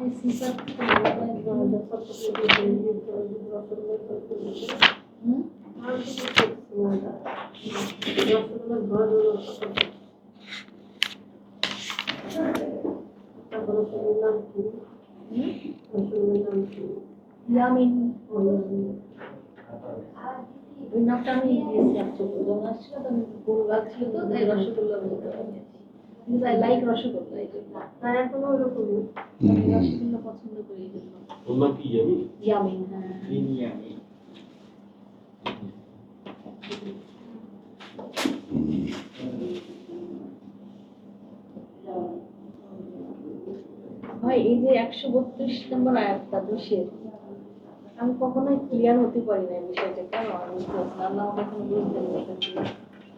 ওই নামটা আমি দিয়েছিলাম যখন আসছিল তখন গরু লাগছিল তো তাই রসগোল্লা বলতে পারি কিন্তু আই লাইক রসগোল্লা এই জন্য আর এখনো ওরকমই রসগোল্লা পছন্দ করি এই জন্য ওর নাম কি ইয়ামি? ইয়ামি, হ্যাঁ ইয়ামি। ভাই এই যে 132 নম্বর আয়াতটা দোষের আমি কখনোই ক্লিয়ার হতে পারি না বিষয়টা কেন আমি আল্লাহ কখনো বুঝতে পারছি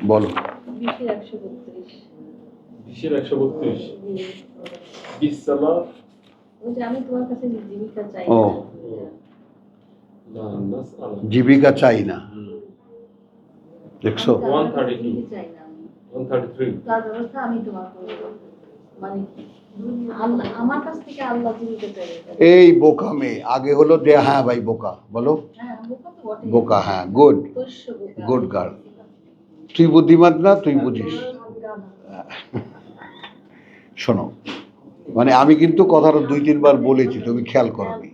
বলো 20-এর 132 বিসসালা ওই যে আমি তোমার কাছে জীবিকা চাই ও না নাসআলা জীবিকা চাই না দেখছো 132 চাই না আমি 133 তার ব্যবস্থা আমি তোমার করব মানে আল্লাহ আমার কাছ থেকে আল্লাহ জীবিকা চাই এই বোকা মেয়ে আগে হলো দে হ্যাঁ ভাই বোকা বলো হ্যাঁ বোকা তো বটে বোকা হ্যাঁ গুড গুড গার্ল তুই বুদ্ধিমান না তুই বুঝিস শোনো মানে আমি কিন্তু কথাটা 2-3 বার বলেছি তুমি খেয়াল করোনি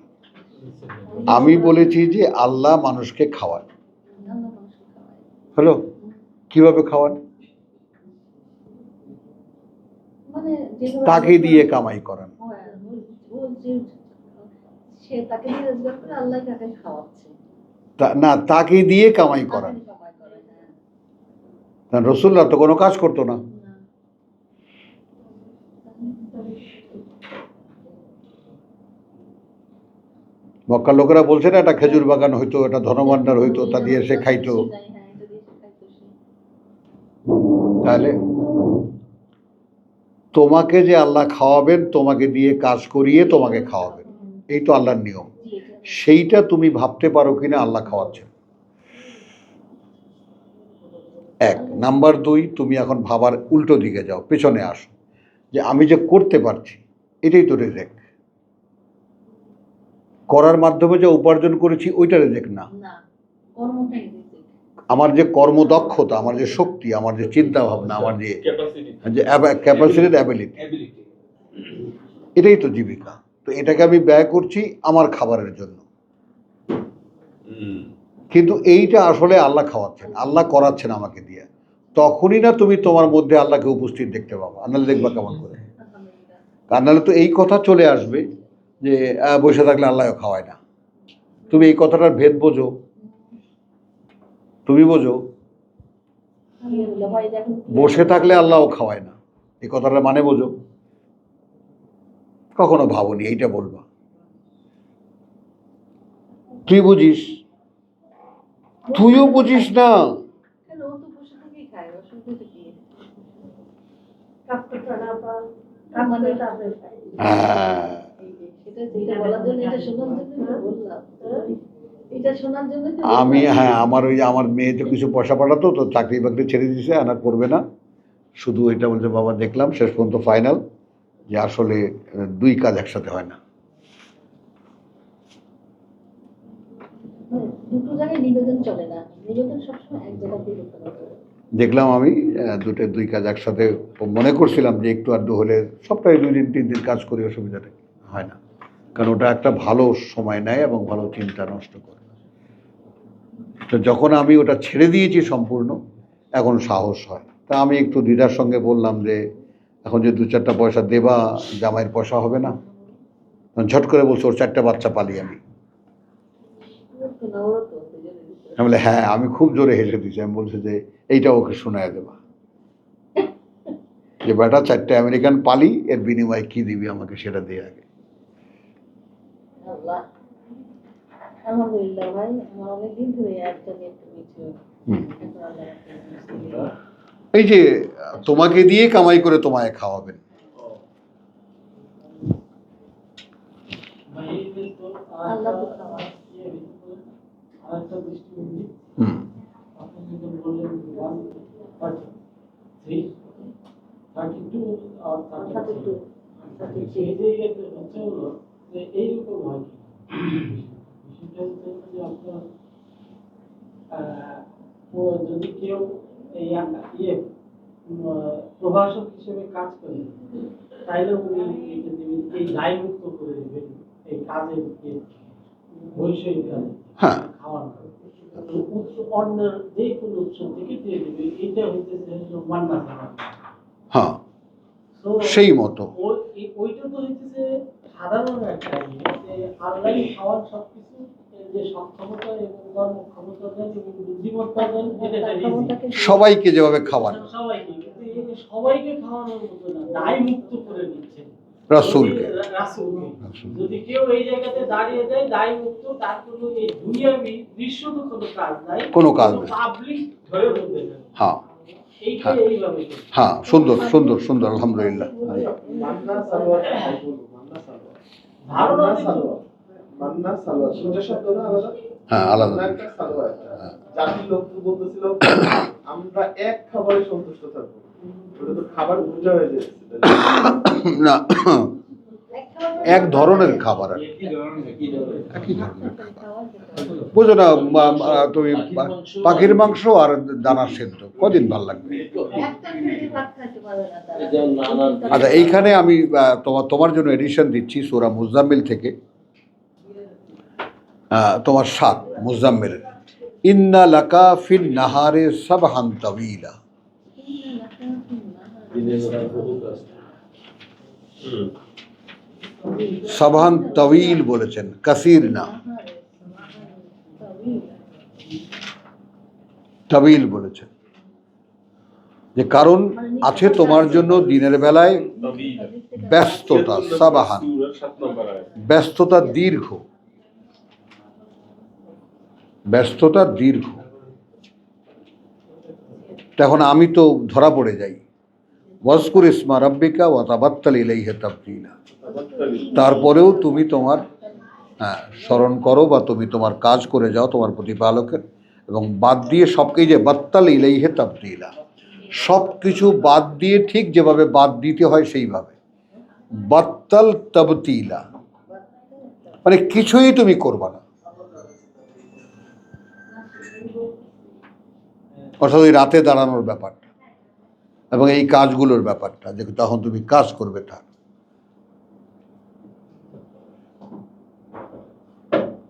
আমি বলেছি যে আল্লাহ মানুষকে খাওয়ান হ্যালো কিভাবে খাওয়ান মানে তাকে দিয়ে কামাই করান সে তাকে দিয়ে রোজগার করে আল্লাহ তাকে খাওয়াচ্ছে না তাকে দিয়ে কামাই করান রসুল্লাহ তো কোনো কাজ করতো না মক্কার লোকেরা বলছে না এটা খেজুর বাগান হইতো এটা ধনভাণ্ডার হইতো তা দিয়ে সে খাইতো তাহলে তোমাকে যে আল্লাহ খাওয়াবেন তোমাকে দিয়ে কাজ করিয়ে তোমাকে খাওয়াবেন এই তো আল্লাহর নিয়ম সেইটা তুমি ভাবতে পারো কিনা আল্লাহ খাওয়াচ্ছেন 1 নাম্বার 2 তুমি এখন ভাবার উল্টো দিকে যাও পেছনে আসো যে আমি যে করতে পারছি এটাই তো রেজেক করার মাধ্যমে যে উপার্জন করেছি ওইটা রেজেক না আমার যে কর্মদক্ষতা আমার যে শক্তি আমার যে চিন্তা ভাবনা আমার যে ক্যাপাসিটি অ্যাবিলিটি এটাই তো জীবিকা তো এটাকে আমি ব্যয় করছি আমার খাবারের জন্য কিন্তু এইটা আসলে আল্লাহ খাওয়াচ্ছেন আল্লাহ করাচ্ছেন আমাকে দিয়ে তখনই না তুমি তোমার মধ্যে আল্লাহকে উপস্থিত দেখতে পাবো আনালে দেখবা কেমন করে আনালে তো এই কথা চলে আসবে যে বসে থাকলে আল্লাহও খাওয়ায় না তুমি এই কথাটার ভেদ বোঝো তুমি বোঝো বসে থাকলে আল্লাহও খাওয়ায় না এই কথাটার মানে বোঝো কখনো ভাবনি এইটা বলবা তুই বুঝিস তুইও বুঝিস না আমি হ্যাঁ আমার ওই আমার মেয়ে তো কিছু পয়সা পাঠাতো তো চাকরি বাকরি ছেড়ে দিয়েছে আর করবে না শুধু এটা বলছে বাবা দেখলাম শেষ পর্যন্ত ফাইনাল যে আসলে 2 কাজ একসাথে হয় না দেখলাম আমি 2 কাজ একসাথে মনে করছিলাম যে একটু আধটু হলে সপ্তাহে 2 দিন 3 দিন কাজ করি অসুবিধাটা হয় না কারণ ওটা একটা ভালো সময় নেয় এবং ভালো চিন্তা নষ্ট করে তো যখন আমি ওটা ছেড়ে দিয়েছি সম্পূর্ণ এখন সাহস হয় তা আমি একটু দিদার সঙ্গে বললাম যে এখন যে 2-4টা পয়সা দেবা জামাইয়ের পয়সা হবে না ঝট করে বলছে ওর 4টা বাচ্চা পালি আমি বলে হ্যাঁ আমি খুব জোরে হেসে দিয়েছি আমি বলছি যে এইটা ওকে শোনায় দেবা যে বেটা 4টা আমেরিকান পালি এর বিনিময়ে কি দিবি আমাকে সেটা দিয়ে আগে এই যে তোমাকে দিয়ে কামাই করে তোমায় খাওয়াবেন যে এইরকম হয় কি বিষয়টা হচ্ছে যে আপনার যদি কেউ এই ইয়ে প্রভাষক হিসেবে কাজ করে তাইলে উনি এটা দিবেন, এই দায়মুক্ত করে দিবেন এই কাজের বৈষয়িক কাজে হ্যাঁ খাওয়ানো অন্যের যে কোনো উৎস থেকে দিয়ে দেবে, এটা হইতেছে মান্না খাওয়া। হ্যাঁ তো সেই মতো ওইটা তো হইতেছে সাধারণ একটা ইয়ে, যে আল্লাহ খাওয়ার সবকিছু যে সক্ষমতা এবং কর্মক্ষমতা দেন এবং বুদ্ধিমত্তা দেন, এটা একটা রিজিক। সবাইকে যেভাবে খাওয়ান সবাইকে, কিন্তু এই যে সবাইকে খাওয়ানোর মতো না, দায় মুক্ত করে দিচ্ছেন রাসূলকে। রাসূলকে। যদি কেউ এই জায়গাতে দাঁড়িয়ে যায় দায় মুক্ত, তার কোনো এই দুনিয়াবি দৃশ্যত কোনো কাজ নাই, কোনো কাজ নাই। পাবলিক ধরে বলতে না। হ্যাঁ এইটা এইভাবে করে। হ্যাঁ সুন্দর সুন্দর সুন্দর আলহামদুলিল্লাহ। মান্না সালোয়ার মান্না সালোয়ার ধারণা মান্না সালোয়ার মান্না সালোয়ার দুটো শব্দ না আলাদা? হ্যাঁ আলাদা মান্না একটা সালোয়ার একটা। জাতির লোক তো বলতেছিল আমরা এক খাবারে সন্তুষ্ট থাকবো, ওটা তো খাবার উল্টা হয়ে যাচ্ছে। না এক ধরনের খাবার আর কি। একই ধরনের বুঝো না তুমি পাখির মাংস আর দানা সেদ্ধ কদিন ভাল লাগবে? একটা খেয়ে ভাত খাইতে পারে না তারা। আচ্ছা এইখানে আমি তোমার জন্য এডিশন দিচ্ছি সূরা মুজাম্মিল থেকে, তোমার 7 মুজাম্মিলের ইন্না লাকা ফিন নাহারে সাবহান তাওয়িলা। সাবহান তাওয়িল বলেছেন, কাসির না, তাওয়িল বলেছেন। যে কারণ আছে তোমার জন্য দিনের বেলায় ব্যস্ততা, সাবাহান সূরার 7 নম্বর আয়াত। ব্যস্ততা দীর্ঘ, ব্যস্ততা দীর্ঘ। তখন আমি তো ধরা পড়ে যাই, ওয়াজকুর ইসমা রাব্বিকা ওয়া তাবাত্তাল ইলাইহি তাবতিলা। তারপরেও তুমি তোমার স্মরণ করো বা তুমি তোমার কাজ করে যাও তোমার প্রতিপালকের, এবং বাদ দিয়ে সবকেই যে বাত্তাল ইলাইহি তাবতিলা, সব কিছু বাদ দিয়ে ঠিক যেভাবে বাদ দিতে হয় সেইভাবে বাত্তাল তাবতিলা, মানে কিছুই তুমি করবা না। অর্থাৎ ওই রাতে দাঁড়ানোর ব্যাপারটা এবং এই কাজগুলোর ব্যাপারটা, যে তখন তুমি কাজ করবে তার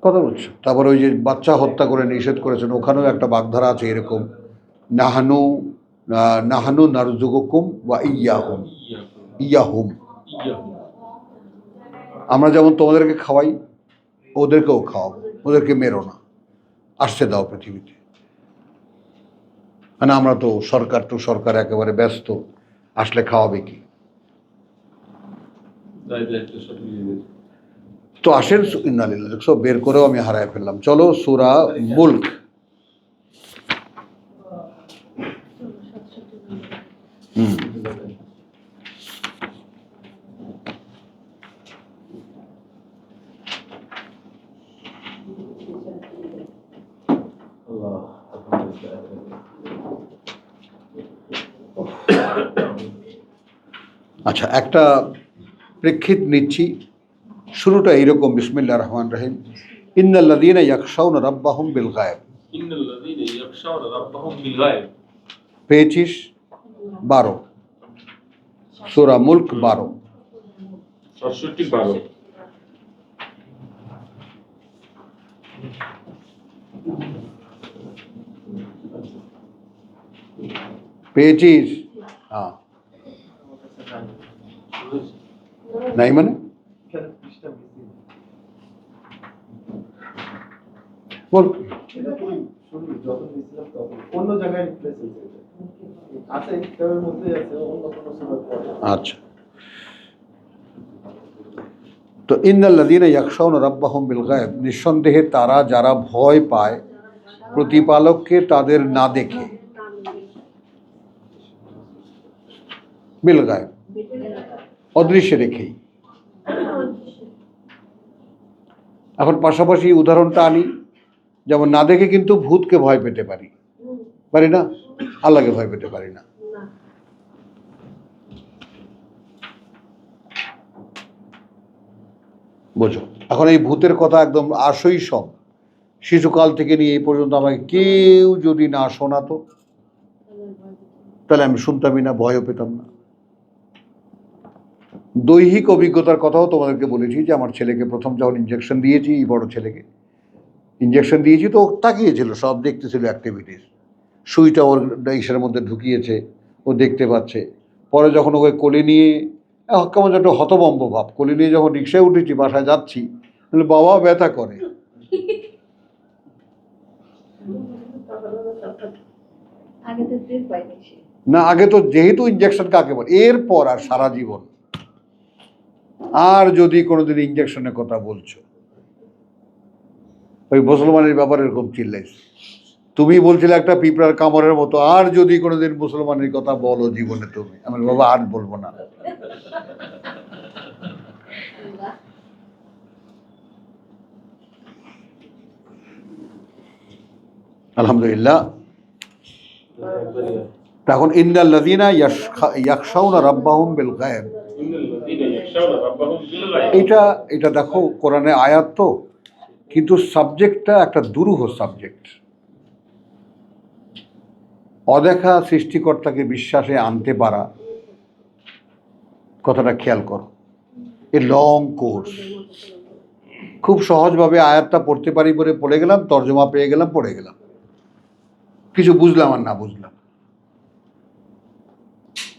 কথা বলছো। তারপরে ওই যে বাচ্চা হত্যা করে নিষেধ করেছেন, ওখানেও একটা বাগধারা আছে এরকম, নাহানু নাহানু নারযুকুকুম ওয়া ইয়াহুম, ইয়াহুম, আমরা যেমন তোমাদেরকে খাওয়াই ওদেরকেও খাওয়াবো, ওদেরকে মেরো না, আসতে দাও পৃথিবীতে। মানে আমরা তো সরকার একেবারে ব্যস্ত, আসলে খাওয়াবে কি? তো আসেন ইন্নালিল্লাহ, দেখছো বের করেও আমি হারায় ফেললাম। চলো সূরা মুলক। আচ্ছা একটা প্রেক্ষিত নিচ্ছি, শুরুটা এইরকম, বিসমিল্লাহির রহমানির রহিম, ইন্নাল্লাযীনা ইয়াখশাউনা রাব্বাহুম বিল গায়ব। ইন্নাল্লাযীনা ইয়াখশাউনা রাব্বাহুম বিল গায়ব পেয়েছিস 12, সূরা মুলক 12। 67-12 পেয়েছিস? হ্যাঁ নাই মানে বল। এটা তো শুরু যখন দিয়েছিলাম তখন অন্য জায়গায় রিপ্লেস হয়েছে, আছে কিতাবের মধ্যে আছে অন্য কোনো সূরার পরে। আচ্ছা, তো ইন্নাল্লাযীনা ইয়াখশাউনা রাব্বাহুম বিল গায়ব, নিঃসন্দেহে তারা যারা ভয় পায় প্রতিপালককে তাদের না দেখে, বিল গায়ব অদৃশ্যে রেখেই। এখন পাশাপাশি উদাহরণটা আনি, যেমন না দেখে কিন্তু ভূতকে ভয় পেতে পারি না, আল্লাহকে ভয় পেতে পারি না। বোঝো, এখন এই ভূতের কথা একদম শৈশব শিশুকাল থেকে নিয়ে এই পর্যন্ত আমাকে কেউ যদি না শোনাতো তাহলে আমি শুনতামই না, ভয়ও পেতাম না। দৈহিক অভিজ্ঞতার কথাও তোমাদেরকে বলেছি যে আমার ছেলেকে প্রথম যখন ইঞ্জেকশন দিয়েছি, এই বড় ছেলেকে ইঞ্জেকশন দিয়েছি, তো ও তাকিয়েছিল, সব দেখতেছিল অ্যাক্টিভিটিস। সুইটা ওর ইসের মধ্যে ঢুকিয়েছে, ও দেখতে পাচ্ছে। পরে যখন ওকে কোলে নিয়ে কেমন একটা হতভম্ব ভাব, কোলে নিয়ে যখন রিক্সায় উঠেছি, বাসায় যাচ্ছি, বাবা ব্যথা করে। আগে তো টের পাইনি সে। না, আগে তো যেহেতু ইঞ্জেকশন কাকে বলে, এরপর আর সারা জীবন আর যদি কোনোদিন ইঞ্জেকশনের কথা বলছো, ওই মুসলমানের ব্যাপারে এরকম চিল্লাইছে, তুমি বলছিলে একটা পিঁপড়ার কামড়ের মতো, আর যদি কোনোদিন মুসলমানের কথা বলো জীবনে তুমি, আমার বাবা আর বলবো না। আলহামদুলিল্লাহ। তখন ইন্নাল্লাযীনা ইয়াখশাউনা রাব্বাহুম বিল গায়ব, এটা দেখো কোরআনে আয়াত তো, কিন্তু সাবজেক্টটা একটা দুরূহ সাবজেক্ট। অদেখা সৃষ্টিকর্তাকে বিশ্বাসে আনতে পারা, কথাটা খেয়াল করো। এ লং কোর্স, খুব সহজভাবে আয়াতটা পড়তে পারি বলে পড়ে গেলাম, তর্জমা পেয়ে গেলাম, পড়ে গেলাম, কিছু বুঝলাম আর না বুঝলাম।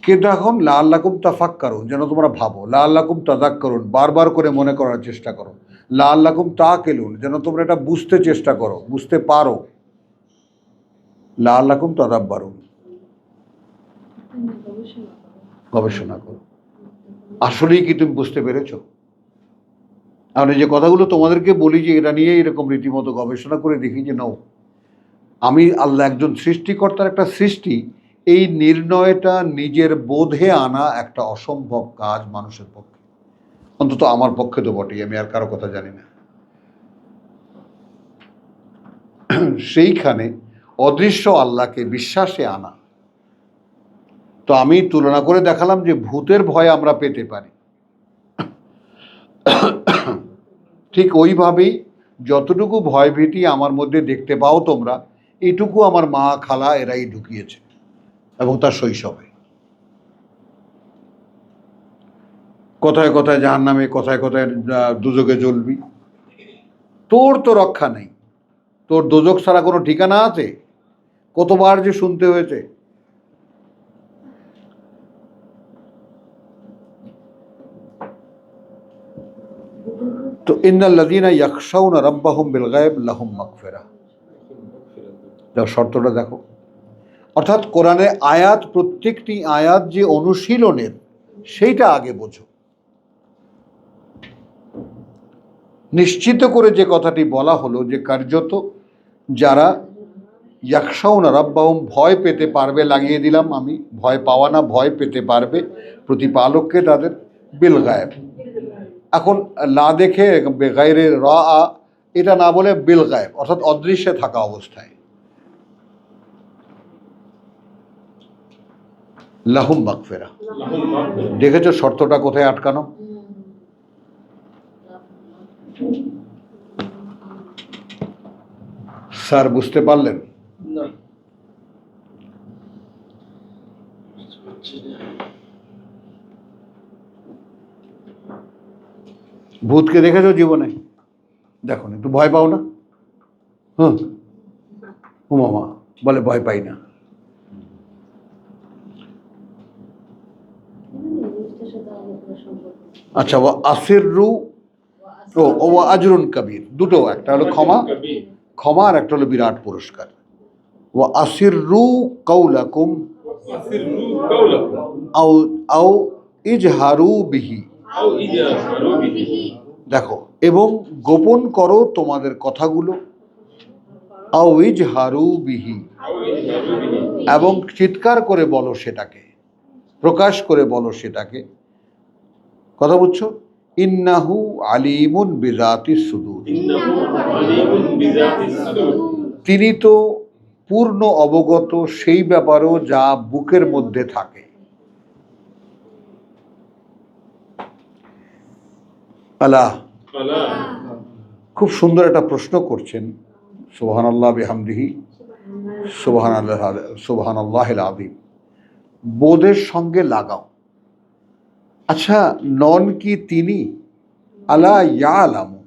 কিন্তু এখন লাআল্লাকুম তাফাক্কারুন, যেন তোমরা ভাবো, লাআল্লাকুম তাযাক্কারুন, বারবার করে মনে করার চেষ্টা করো, লাআল্লাকুম তাকিলুন, যেন তোমরা এটা বুঝতে চেষ্টা করো, বুঝতে পারো, লাআল্লাকুম তাদাব্বারুন, গবেষণা করো। আসলেই কি তুমি বুঝতে পেরেছো? আমি যে কথাগুলো তোমাদেরকে বলি যে এটা নিয়ে এরকম রীতিমতো গবেষণা করে দেখি যে নাও, আমি আল্লাহ একজন সৃষ্টিকর্তার একটা সৃষ্টি, এই নির্ণয়টা নিজের বোধে আনা একটা অসম্ভব কাজ মানুষের পক্ষে, অন্তত আমার পক্ষে তো বটেই, আমি আর কারো কথা জানি না। সেইখানে অদৃশ্য আল্লাহকে বিশ্বাসে আনা, তো আমি তুলনা করে দেখালাম যে ভূতের ভয় আমরা পেতে পারি, ঠিক ওইভাবেই যতটুকু ভয়ভীতি আমার মধ্যে দেখতে পাও তোমরা, এইটুকু আমার মা খালা এরাই ঢুকিয়েছে, এবং তার শৈশবে। কথায় কথায় জাহান্নামে, কথায় কথায় দুজকে জ্বলবি, তোর তো রক্ষা নেই, তোর দোজক ছাড়া কোনো ঠিকানা আছে? কতবার যে শুনতে হয়েছে। তো ইন্নাল্লাযীনা ইয়াখশাউনা রাব্বাহুম বিল গায়ব লাহুম মাগফিরাহ, যাও শর্তটা দেখো। অর্থাৎ কোরআনে আয়াত, প্রত্যেকটি আয়াত যে অনুশীলনের, সেইটা আগে বোঝো। নিশ্চিত করে যে কথাটি বলা হলো যে কার্যত যারা ইয়াখশাউনা রাব্বাহুম, ভয় পেতে পারবে, লাগিয়ে দিলাম আমি, ভয় পাওয়া না, ভয় পেতে পারবে প্রতিপালককে তাদের, বিল গায়েব। এখন লা দেখে বেগাইরে রা, এটা না বলে বিল গায়েব, অর্থাৎ অদৃশ্যে থাকা অবস্থায়, লাহুম মাগফিরাহ। দেখেছো শর্তটা কোথায় আটকানো? স্যার বুঝতে পারলেন? ভূতকে দেখেছো জীবনে? দেখো না, একটু ভয় পাও না? হুম, ও মামা বলে ভয় পাই না। আচ্ছা, ও আসিররু, ও আজরুন কবির, দুটো, একটা হলো ক্ষমা, ক্ষমা, আর একটা হলো বিরাট পুরস্কার। ও আসিররু কাউলাকুম আও আও ইজহারু বিহি, দেখো, এবং গোপন করো তোমাদের কথাগুলো, আও ইজহারু বিহি, এবং চিৎকার করে বলো সেটাকে, প্রকাশ করে বলো সেটাকে। কথা বুঝছো? ইন্নাহু আলিমুন বিযাতিস সুদূর, তিনি তো পূর্ণ অবগত সেই ব্যাপারেও যা বুকের মধ্যে থাকে। আলা আলা খুব সুন্দর একটা প্রশ্ন করছেন। সুবহানাল্লাহ বিহামদিহি সুবহানাল্লাহিল আযীম। বোধের সঙ্গে লাগাও। আচ্ছা, নন কি তিনি? আলা ইয়ালামু,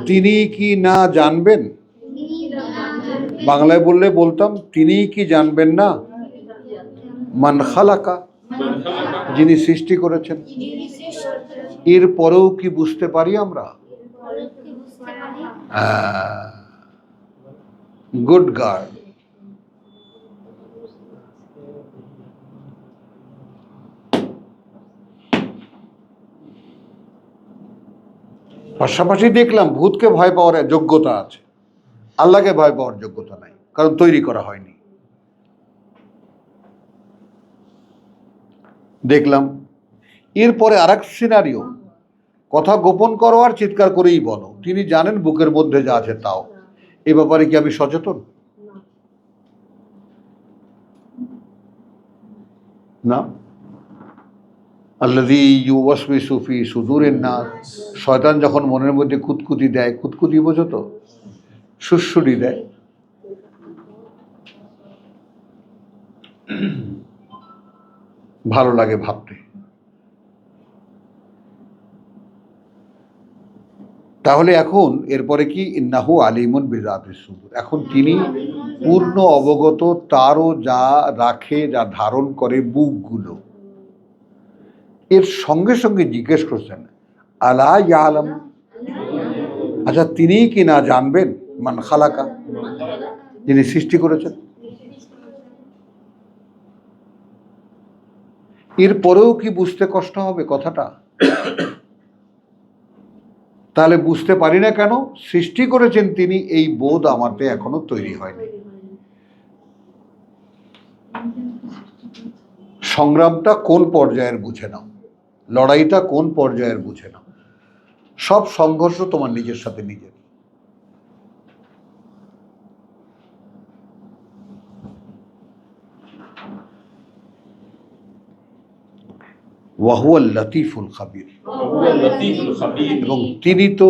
তিনি কি না জানবেন? বাংলায় বললে বলতাম তিনি কি জানবেন না? মান খালাকা, যিনি সৃষ্টি করেছেন। এর পরেও কি বুঝতে পারি আমরা? Good girl. পাশাপাশি দেখলাম ভূতকে ভয় পাওয়ার যোগ্যতা আছে, আল্লাহকে ভয় পাওয়ার যোগ্যতা নাই, কারণ তৈরি করা হয়নি। দেখলাম এরপরে আরেক সিনারিও, কথা গোপন করো আর চিৎকার করেই বলো, তিনি জানেন বুকের মধ্যে যা আছে তাও। এ ব্যাপারে কি আমি সচেতন? না। আল্লাযী ইউওয়াসওয়িসু ফী সুদুরিন নাস, শয়তান যখন মনের মধ্যে কুতকুতি দেয়, কুতকুতি বোঝো তো, সুড়সুড়ি দেয়, ভালো লাগে ভাবতে। তাহলে এখন এরপরে কি? ইন্নাহু আলিমুন বিযাতিস সুদূর, এখন তিনি পূর্ণ অবগত তারও যা রাখে, যা ধারণ করে বুকগুলো। এর সঙ্গে সঙ্গে জিজ্ঞেস করছেন আলা ইয়ালাম, আচ্ছা তিনি কি না জানবেন? মান খালাকা, যিনি সৃষ্টি করেছেন। এরপরেও কি বুঝতে কষ্ট হবে কথাটা? তাহলে বুঝতে পারি না কেন? সৃষ্টি করেছেন তিনি, এই বোধ আমাতে এখনো তৈরি হয়নি। সংগ্রামটা কোন পর্যায়ের বুঝে নাও, লড়াইটা কোন পর্যায়ের বুঝে নাও। সব সংঘর্ষ তোমার নিজের সাথে নিজের। ওয়াহুয়াল লতীফুল খাবির, এবং তিনি তো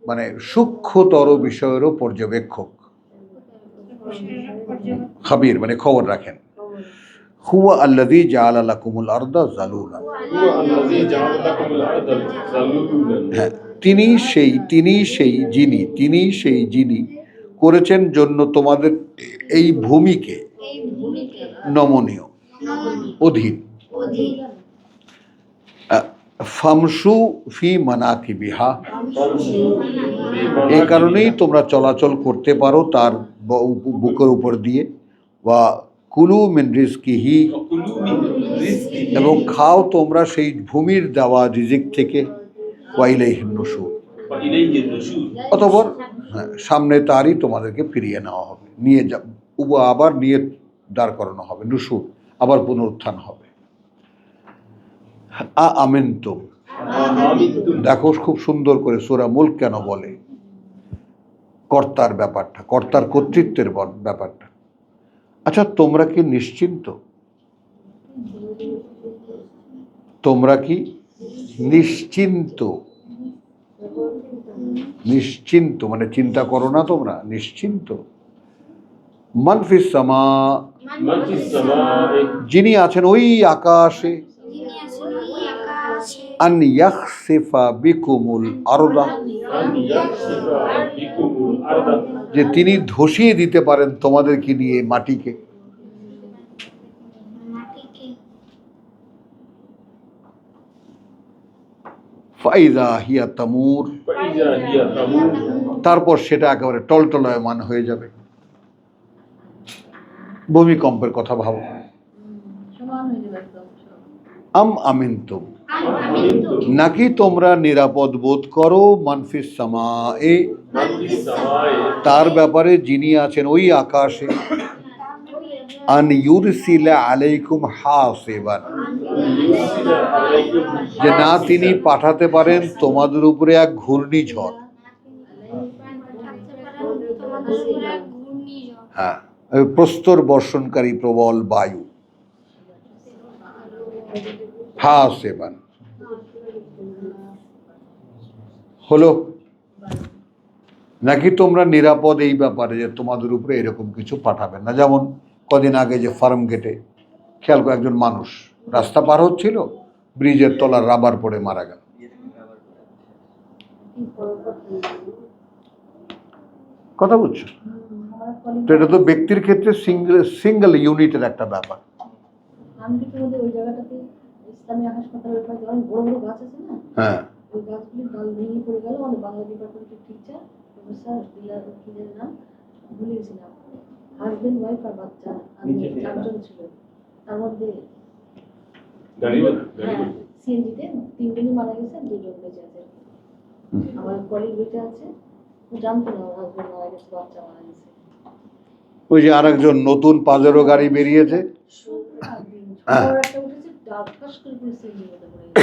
মানে সূক্ষ্মতর বিষয়েরও পর্যবেক্ষক। খাবির মানে খবর রাখেন। হুয়া আল্লাযী জাআলা লাকুমুল আরদা যালুলা, হ্যাঁ তিনি সেই যিনি করেছেন জন্য তোমাদের এই ভূমিকে নমনীয়, অধীন। ফামশু ফি মানাকিবিহা, এই কারণেই তোমরা চলাচল করতে পারো তার বুকের উপর দিয়ে। ওয়া কুলু মিন রিজকিহি, এবং খাও তোমরা সেই ভূমির দেওয়া রিজিক থেকে। ওয়া ইলাইহিন নুশুর, অতঃপর সামনে তারই তোমাদেরকে ফিরিয়ে নেওয়া হবে, নিয়ে আবার নিয়ে দাঁড় করানো হবে, নুশুর, আবার পুনরুত্থান হবে। আমিনতুম, দেখো খুব সুন্দর করে সূরা মুলক কেন বলে কর্তার ব্যাপারটা, কর্তার কর্তৃত্বের ব্যাপারটা। আচ্ছা তোমরা কি নিশ্চিন্ত? তোমরা কি নিশ্চিন্ত? নিশ্চিন্ত মানে চিন্তা করো না তোমরা, নিশ্চিন্ত। মান ফিস সামা, যিনি আছেন ওই আকাশে। আন ইয়াখসিফা বিকুমুল আরদা, যে তিনি ধসিয়ে দিতে পারেন তোমাদেরকে নিয়ে মাটিকে। ফাইযা হিয়া তামুর, তারপর সেটা একেবারে টলটলায়মান হয়ে যাবে। ভূমিকম্পের কথা ভাবো। আম আমিনতুম, নাকি তোমরা নিরাপদ বোধ করো? মানফিস সামায়ে, তার ব্যাপারে যিনি আছেন ওই আকাশে। আন ইউরসিলা আলাইকুম হাসিবান, যে না তিনি পাঠাতে পারেন তোমাদের উপরে এক ঘূর্ণিঝড়। হ্যাঁ, প্রস্তর বর্ষণকারী প্রবল বায়ু। হাসিবান, হলো নাকি তোমরা নিরাপদ এই ব্যাপারে যে তোমাদের উপরে এরকম কিছু পাঠাবেন না? যেমন কদিন আগে যে ফার্ম গেটে খেয়াল করে একজন মানুষ রাস্তা পার হচ্ছিল, ব্রিজের তলার রাবার পড়ে মারা গেল। কথা বুঝছো? আমার কলিগ তো এটা তো ব্যক্তির ক্ষেত্রে সিঙ্গেল ইউনিটের একটা ব্যাপার। আমেরিকার মধ্যে ওই জায়গাটাতে ইসলামী হাসপাতালের পাশে অনেক বড় বড় গাছ আছে না, হ্যাঁ, ওই গাছগুলির ডাল ভেঙে পড়ে গেল। আমাদের বাংলা ডিপার্টমেন্টের টিচার প্রফেসর দিলার নাম ভুলে গেছিলাম, হাজবেন্ড ওয়াইফ আর বাচ্চা আর চারজন ছিল, তার মধ্যে হ্যাঁ সিএনজিতে তিনজনই মারা গেছে, দুজন বেঁচে আছে। আমার কলিগ বেঁচে আছে, ও জানতো না ওর হাজবেন্ড মারা গেছে, বাচ্চা মারা গেছে। ওই যে আরেকজন নতুন পাজেরো গাড়ি বেরিয়েছে, আমার একটা উঠেছে ডাকাশ করে পুরো সিএনজির মধ্যে পড়ে গেছে।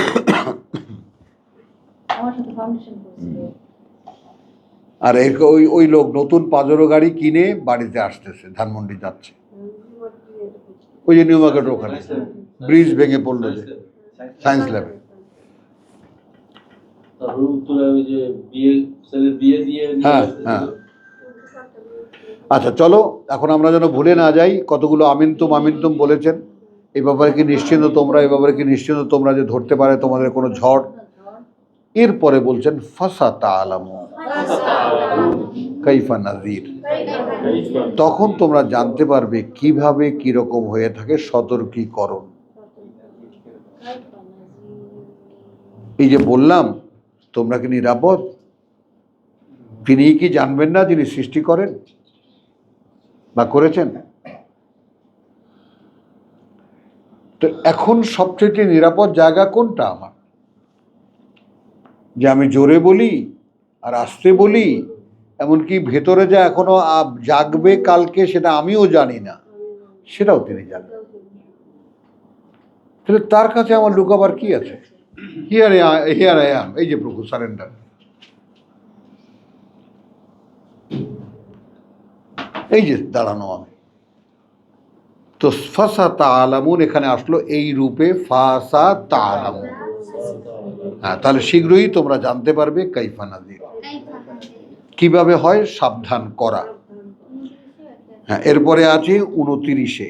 আমার সাথে ফাউন্ডেশন করেছিল। আর ওই ওই লোক নতুন পাজেরো গাড়ি কিনে বাড়িতে আসতেছে, ধানমন্ডি যাচ্ছে, ওই যে নিউ মার্কেট ওখানে ব্রিজ ভেঙে পড়লো যে সায়েন্স ল্যাবে। হ্যাঁ হ্যাঁ, আচ্ছা চলো এখন আমরা যেন ভুলে না যাই কতগুলো আমিনতুম বলেছেন। এই ব্যাপারে কি নিশ্চিন্ত তোমরা, এই ব্যাপারে কি নিশ্চিন্ত তোমরা যে ধরতে পারে তোমাদের কোনো ঝড়? এরপরে বলছেন ফাসা তাআলামু কাইফা নাযির, তখন তোমরা জানতে পারবে কিভাবে কিরকম হয়ে থাকে সতর্কীকরণ। এই যে বললাম তোমরা কি নিরাপদ, তিনি কি জানবেন না যিনি সৃষ্টি করেন বা করেছেন? তো এখন সবচেয়ে নিরাপদ জায়গা কোনটা আমার? যে আমি জোরে বলি আর আস্তে বলি, এমনকি ভেতরে যা এখনো জাগবে কালকে সেটা আমিও জানি না, সেটাও তিনি জানেন। তাহলে তার কাছে আমার লুকাবার কি আছে? হিয়ার আই অ্যাম, এই যে প্রভু সারেন্ডার। এই যে দাঁড়ানো আমি। তো ফাসা তাআলামুন এখানে আসলো এই রূপে, ফাসা তাআলামুন। হ্যাঁ, তাহলে শীঘ্রই তোমরা জানতে পারবে কাইফা নাযির, কিভাবে হয় সাবধান করা। হ্যাঁ, এরপরে আছে 29-এ,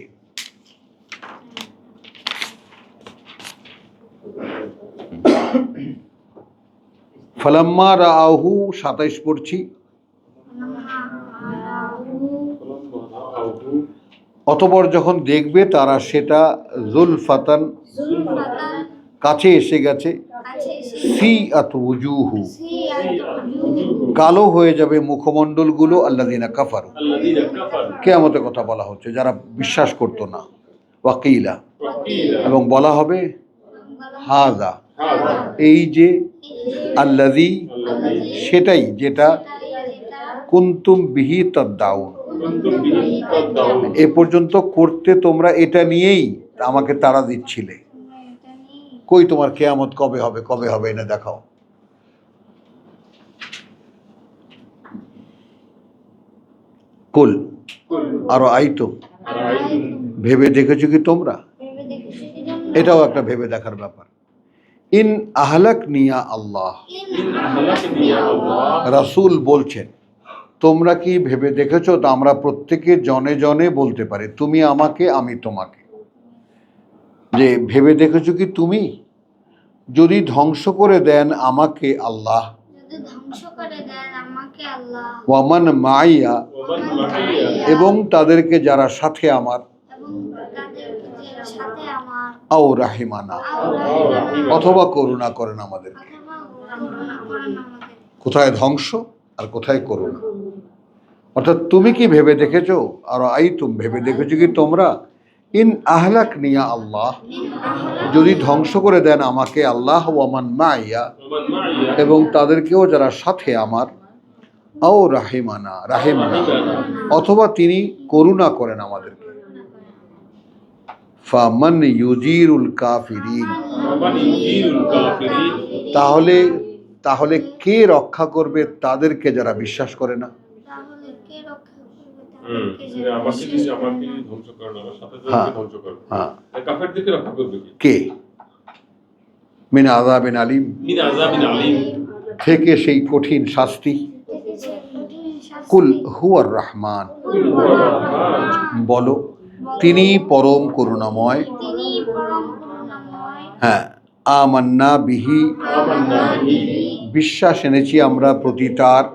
ফালাম্মা রাআহু 27 পড়ছি। অতঃপর যখন দেখবে তারা সেটা জুলফাতান কাছে এসে গেছে, সিআত ওয়ুজুহু কালো হয়ে যাবে মুখমণ্ডলগুলো, আল্লাযিনা কাফারু কিয়ামতের কথা বলা হচ্ছে যারা বিশ্বাস করতো না। ওয়াকিলা এবং বলা হবে হাযা এই যে, আল্লাযী সেটাই যেটা, কুনতুম বিহি তাদদাউন এ পর্যন্ত করতে তোমরা এটা নিয়েই আমাকে তাড়া দিচ্ছিলে। কই তোমার কিয়ামত কবে হবে, কবে হবে এনে দেখাও। কুল আরো আইতো, ভেবে দেখেছো কি তোমরা? এটাও একটা ভেবে দেখার ব্যাপার। ইন আহলাক নিয়া আল্লাহ, রাসূল বলছেন তোমরা কি ভেবে দেখেছো? তা আমরা প্রত্যেকে জনে জনে বলতে পারি, তুমি আমাকে আমি তোমাকে, যে ভেবে দেখেছো কি তুমি যদি ধ্বংস করে দেন আমাকে আল্লাহ, ওয়ামান মাইয়া এবং তাদেরকে যারা সাথে আমার, আও রাহিমানা অথবা করুণা করেন আমাদেরকে। কোথায় ধ্বংস আর কোথায় করুণা? অর্থাৎ তুমি কি ভেবে দেখেছো? আর আইতুম ভেবে দেখেছো কি তোমরা? ইন আহলাক নিয়া আল্লাহ যদি ধ্বংস করে দেন আমাকে আল্লাহ, ওয়ামান মাইয়া এবং তাদেরকেও যারা সাথে আমার, আও রাহিমানা রাহিমানা অথবা তিনি করুণা করেন আমাদেরকে। ফামান ইউজিরুল কাফিরিন তাহলে তাহলে কে রক্ষা করবে তাদেরকে যারা বিশ্বাস করে না? কে? মিন আযাবিন আলিম থেকে সেই কঠিন শাস্তি। কুল হুয়ার রহমান, বলো তিনি পরম করুণাময়। হ্যাঁ, আমান্না বিহি, বিশ্বাস এনেছি আমরা প্রতি তার।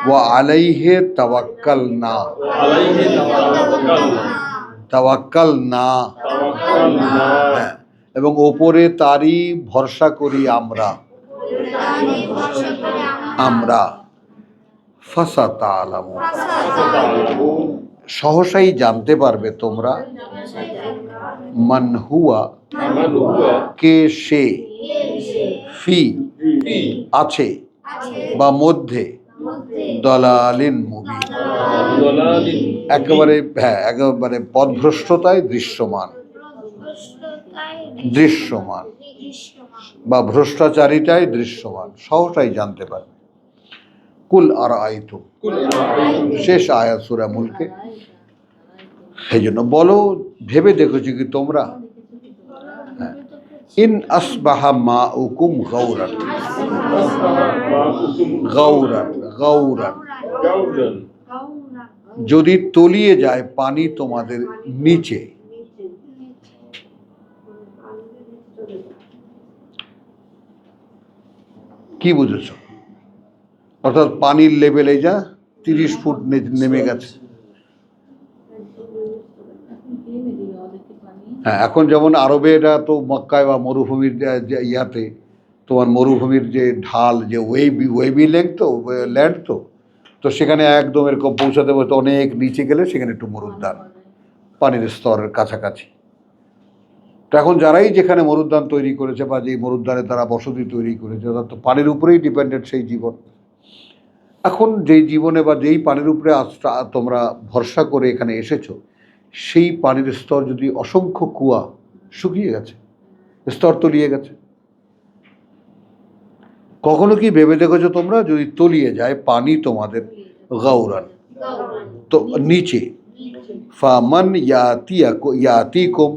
ওয়া আলাইহে তাওয়াক্কালনা, তাওয়াক্কালনা, হ্যাঁ, এবং ওপরে তারই ভরসা করি আমরা। আমরা ফাসাতালামু, সহসাই জানতে পারবে তোমরা। মান হুয়া, কে সে, ফি আছে বা মধ্যে, দলালিন মুবিন, একেবারে হ্যাঁ একেবারে পথভ্রষ্টতায় দৃশ্যমান, দৃশ্যমান বা ভ্রষ্টাচারিতায় দৃশ্যমান, সহসাই জানতে পারবে। কুল আর আইতু, শেষ আয়াত সূরা মুলকে। সেই জন্য বলো, ভেবে দেখেছো কি তোমরা? ইন আসবাহা মাউকুম গাওরান, গাওরান, গাওরান, যদি তলিয়ে যায় পানি তোমাদের নিচে। কি বুঝেছো? অর্থাৎ পানির লেভেলে যা 30 ফুট নেমে গেছে। হ্যাঁ, এখন যেমন আরবে, এটা তো মক্কায় বা মরুভূমির ইয়াতে তোমার মরুভূমির যে ঢাল, যে ওয়েবি লেন্থ তো, ল্যান্ড তো, তো সেখানে একদম এরকম পৌঁছাতে পৌঁছাতে অনেক নিচে গেলে সেখানে একটু মরুদ্যান, পানির স্তরের কাছাকাছি। তো এখন যারাই যেখানে মরুদ্যান তৈরি করেছে বা যেই মরুদ্যানে তারা বসতি তৈরি করেছে, তারা তো পানির উপরেই ডিপেন্ডেন্ট সেই জীবন। এখন যেই জীবনে বা যেই পানির উপরে তোমরা ভরসা করে এখানে এসেছো, সেই পানির স্তর যদি অসংখ্য কুয়া শুকিয়ে গেছে, স্তর তলিয়ে গেছে। কখনো কি ভেবে দেখেছো তোমরা, যদি তলিয়ে যায় পানি তোমাদের গাওরান তো নিচে, ফামান ইয়াতিকুম,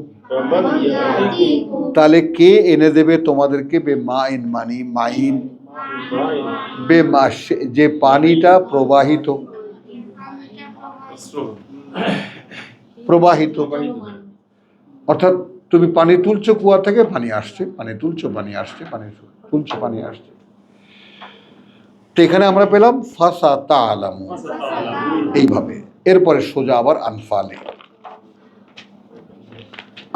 তাহলে কে এনে দেবে তোমাদেরকে? বে মাইন, মানি মাইন, বে মাস, যে পানিটা প্রবাহিত, প্রবাহিত, অর্থাৎ তুমি পানি তুলছো কুয়া থেকে, পানি আসছে, পানি তুলছো, পানি আসছে, পানি তুলছো, পানি আসছে। তো এখানে আমরা পেলাম ফাসাতালামু, এইভাবে। এরপরে সোজা আবার আনফালে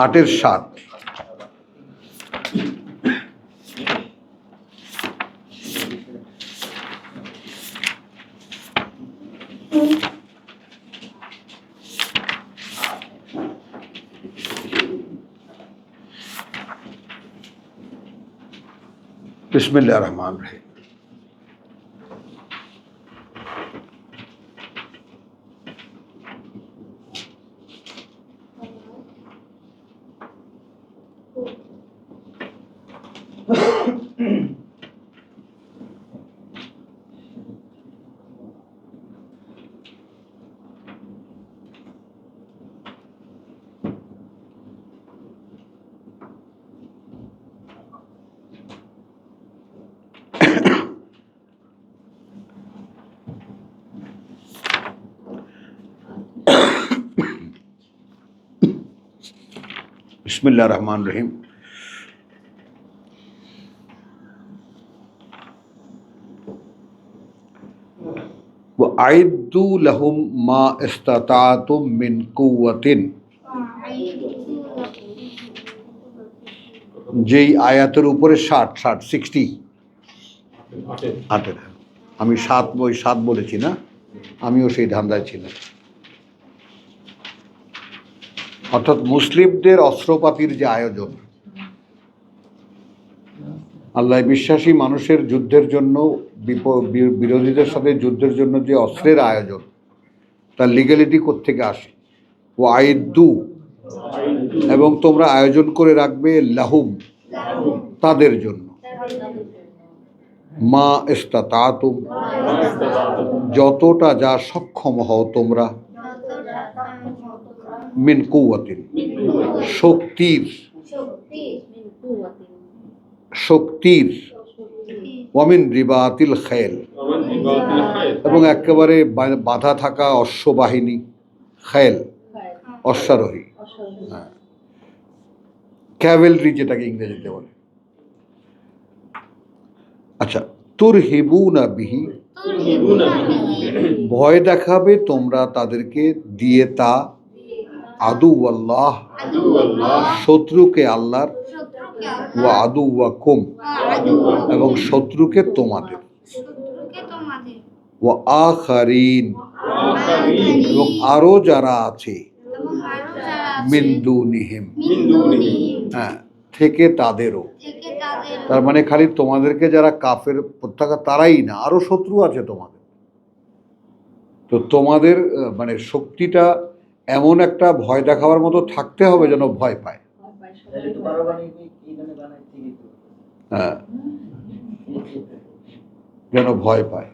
8-7। বিসমিল্লাহির রহমানির রহিম। বিসমিল্লাহির রহমানির রহিম। ওয়াইদু লাহুম মা ইসতাতাতুম মিন কুওয়াতিন, যেই আয়াতের উপরে 60 8 আমি 7 বলেছি না, আমিও সেই ধান্দায় ছিলাম। অর্থাৎ মুসলিমদের অস্ত্রপাতির যে আয়োজন, আল্লাহ বিশ্বাসী মানুষের যুদ্ধের জন্য, বিরোধীদের সাথে যুদ্ধের জন্য যে অস্ত্রের আয়োজন, তার লিগ্যালিটি কোত্থেকে আসে? ও আইদু, এবং তোমরা আয়োজন করে রাখবে, লাহুম, তাদের জন্য, মা ইসতাতাতুম, যতটা যা সক্ষম হও তোমরা, মিন কুওয়াতিন, শক্তির, শক্তির, ওয়ামিন রিবাতিল খাইল, ومن رباط الخيل এবং একেবারে বাধা থাকা অশ্ববাহিনী, খাইল অশ্বারোহী, অসাধারণ। হ্যাঁ, ক্যাভেলরি যেটাকে ইংরেজিতে বলে। আচ্ছা, তুরহিবুনা বিহি, ترهبون به ভয় দেখাবে তোমরা তাদেরকে দিয়ে তা, আদু আল্লাহ, عدو الله শত্রুকে আল্লাহর, ওয়া আদু ওয়া কুম, এবং শত্রুকে তোমাদের, ওয়া আখারিন, وآخرين এবং আরো যারা আছে, মিন দুনিহিম, من دونه হ্যাঁ, থেকে তাদেরও। তার মানে খালি তোমাদেরকে যারা কাফের প্রত্যাখ্যান তারাই না, আরো শত্রু আছে তোমাদের। তো তোমাদের মানে শক্তিটা এমন একটা ভয় দেখাবার মতো থাকতে হবে যেন ভয় পায়। হ্যাঁ, যেন ভয় পায়।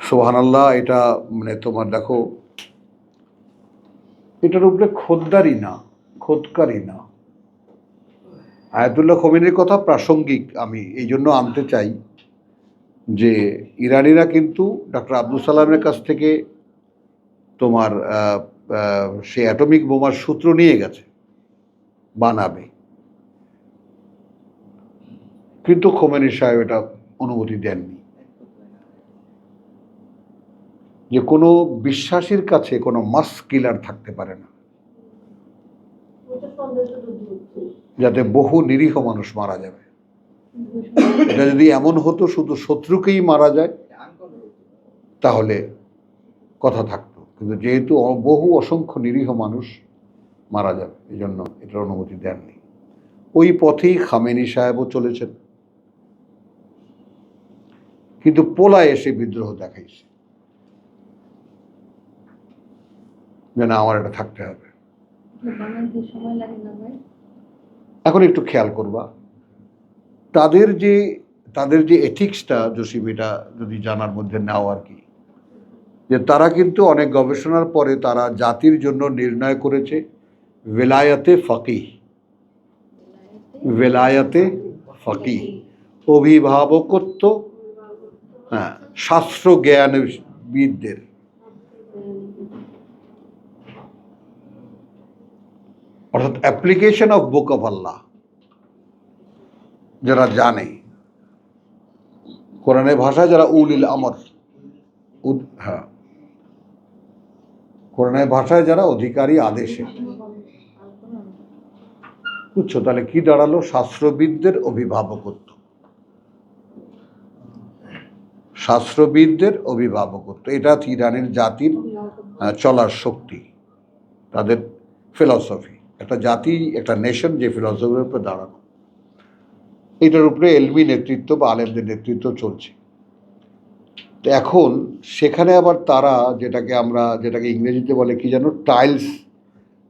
সুবহানাল্লাহ। এটা মানে তোমার দেখো, এটার উপরে খোদ্দারি না, খোদকারি না। আয়াতুল্লাহ খোমেনির কথা প্রাসঙ্গিক আমি এই জন্য আনতে চাই যে ইরানিরা কিন্তু ডক্টর আব্দুল সালামের কাছ থেকে তোমার সে অ্যাটমিক বোমার সূত্র নিয়ে গেছে, বানাবে, কিন্তু খোমেনি সাহেব এটা অনুমতি দেননি। যে কোনো বিশ্বাসীর কাছে কোনো মাস কিলার থাকতে পারে না, ওটা সন্দেহ তো দূর। যাতে বহু নিরীহ মানুষ মারা যাবে। এটা যদি এমন হতো শুধু শত্রুকেই মারা যায় তাহলে কথা থাকতো, কিন্তু যেহেতু বহু অসংখ্য নিরীহ মানুষ মারা যাবে, এই জন্য এটার অনুমতি দেননি। ওই পথেই খামেনি সাহেবও চলেছেন, কিন্তু পোলায় এসে বিদ্রোহ দেখাইছে যে না, আমার এটা থাকতে হবে। বানাতে সময় লাগে না ভাই? এখন একটু খেয়াল করবা তাদের যে এথিক্সটা, জসিম, এটা যদি জানার মধ্যে নাও আর কি, যে তারা কিন্তু অনেক গবেষণার পরে তারা জাতির জন্য নির্ণয় করেছে ভেলায়াতে ফকিহ, ভেলায়াতে ফকিহ, অভিভাবকত্ব, হ্যাঁ, শাস্ত্র জ্ঞানবিদদের, অর্থাৎ অ্যাপ্লিকেশন অফ বুক অফ আল্লাহ, যারা জানে কোরআনের ভাষায়, যারা উলিল আমর, হ্যাঁ, কোরআনের ভাষায় যারা অধিকারী আদেশে, বুঝছো? তাহলে কি দাঁড়ালো? শাস্ত্রবিদদের অভিভাবকত্ব, শাস্ত্রবিদদের অভিভাবকত্ব। এটা ইরানের জাতির চলার শক্তি, তাদের ফিলসফি। একটা জাতি, একটা নেশন যে ফিলসফির উপরে দাঁড়ানো, এটার উপরে এলমি নেতৃত্ব বা আলেমদের নেতৃত্ব চলছে। তো এখন সেখানে আবার তারা যেটাকে ইংরেজিতে বলে কি যেন, টাইলস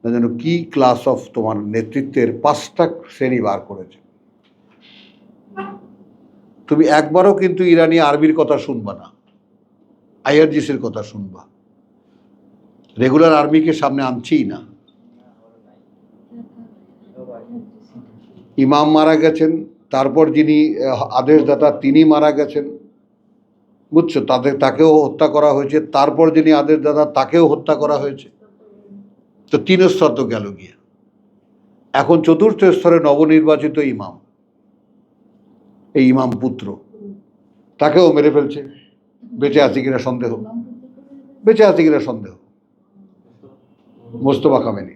না যেন কি ক্লাস অফ তোমার নেতৃত্বের 5টা শ্রেণী বার করেছে। তুমি একবারও কিন্তু ইরানি আর্মির কথা শুনবা না, আইআরজিসির কথা শুনবা। রেগুলার আর্মিকে সামনে আনছেই না। ইমাম মারা গেছেন, তারপর যিনি আদেশদাতা তিনি মারা গেছেন, বুঝছো? তাকেও হত্যা করা হয়েছে, তারপর যিনি আদেশদাতা তাকেও হত্যা করা হয়েছে। তো 3 স্তর তো গেল গিয়ে। এখন 4র্থ স্তরে নবনির্বাচিত ইমাম, এই ইমাম পুত্র, তাকেও মেরে ফেলছে। বেঁচে আছে কিনা সন্দেহ, বেঁচে আছে কিনা সন্দেহ। মোস্তফা খামেনি।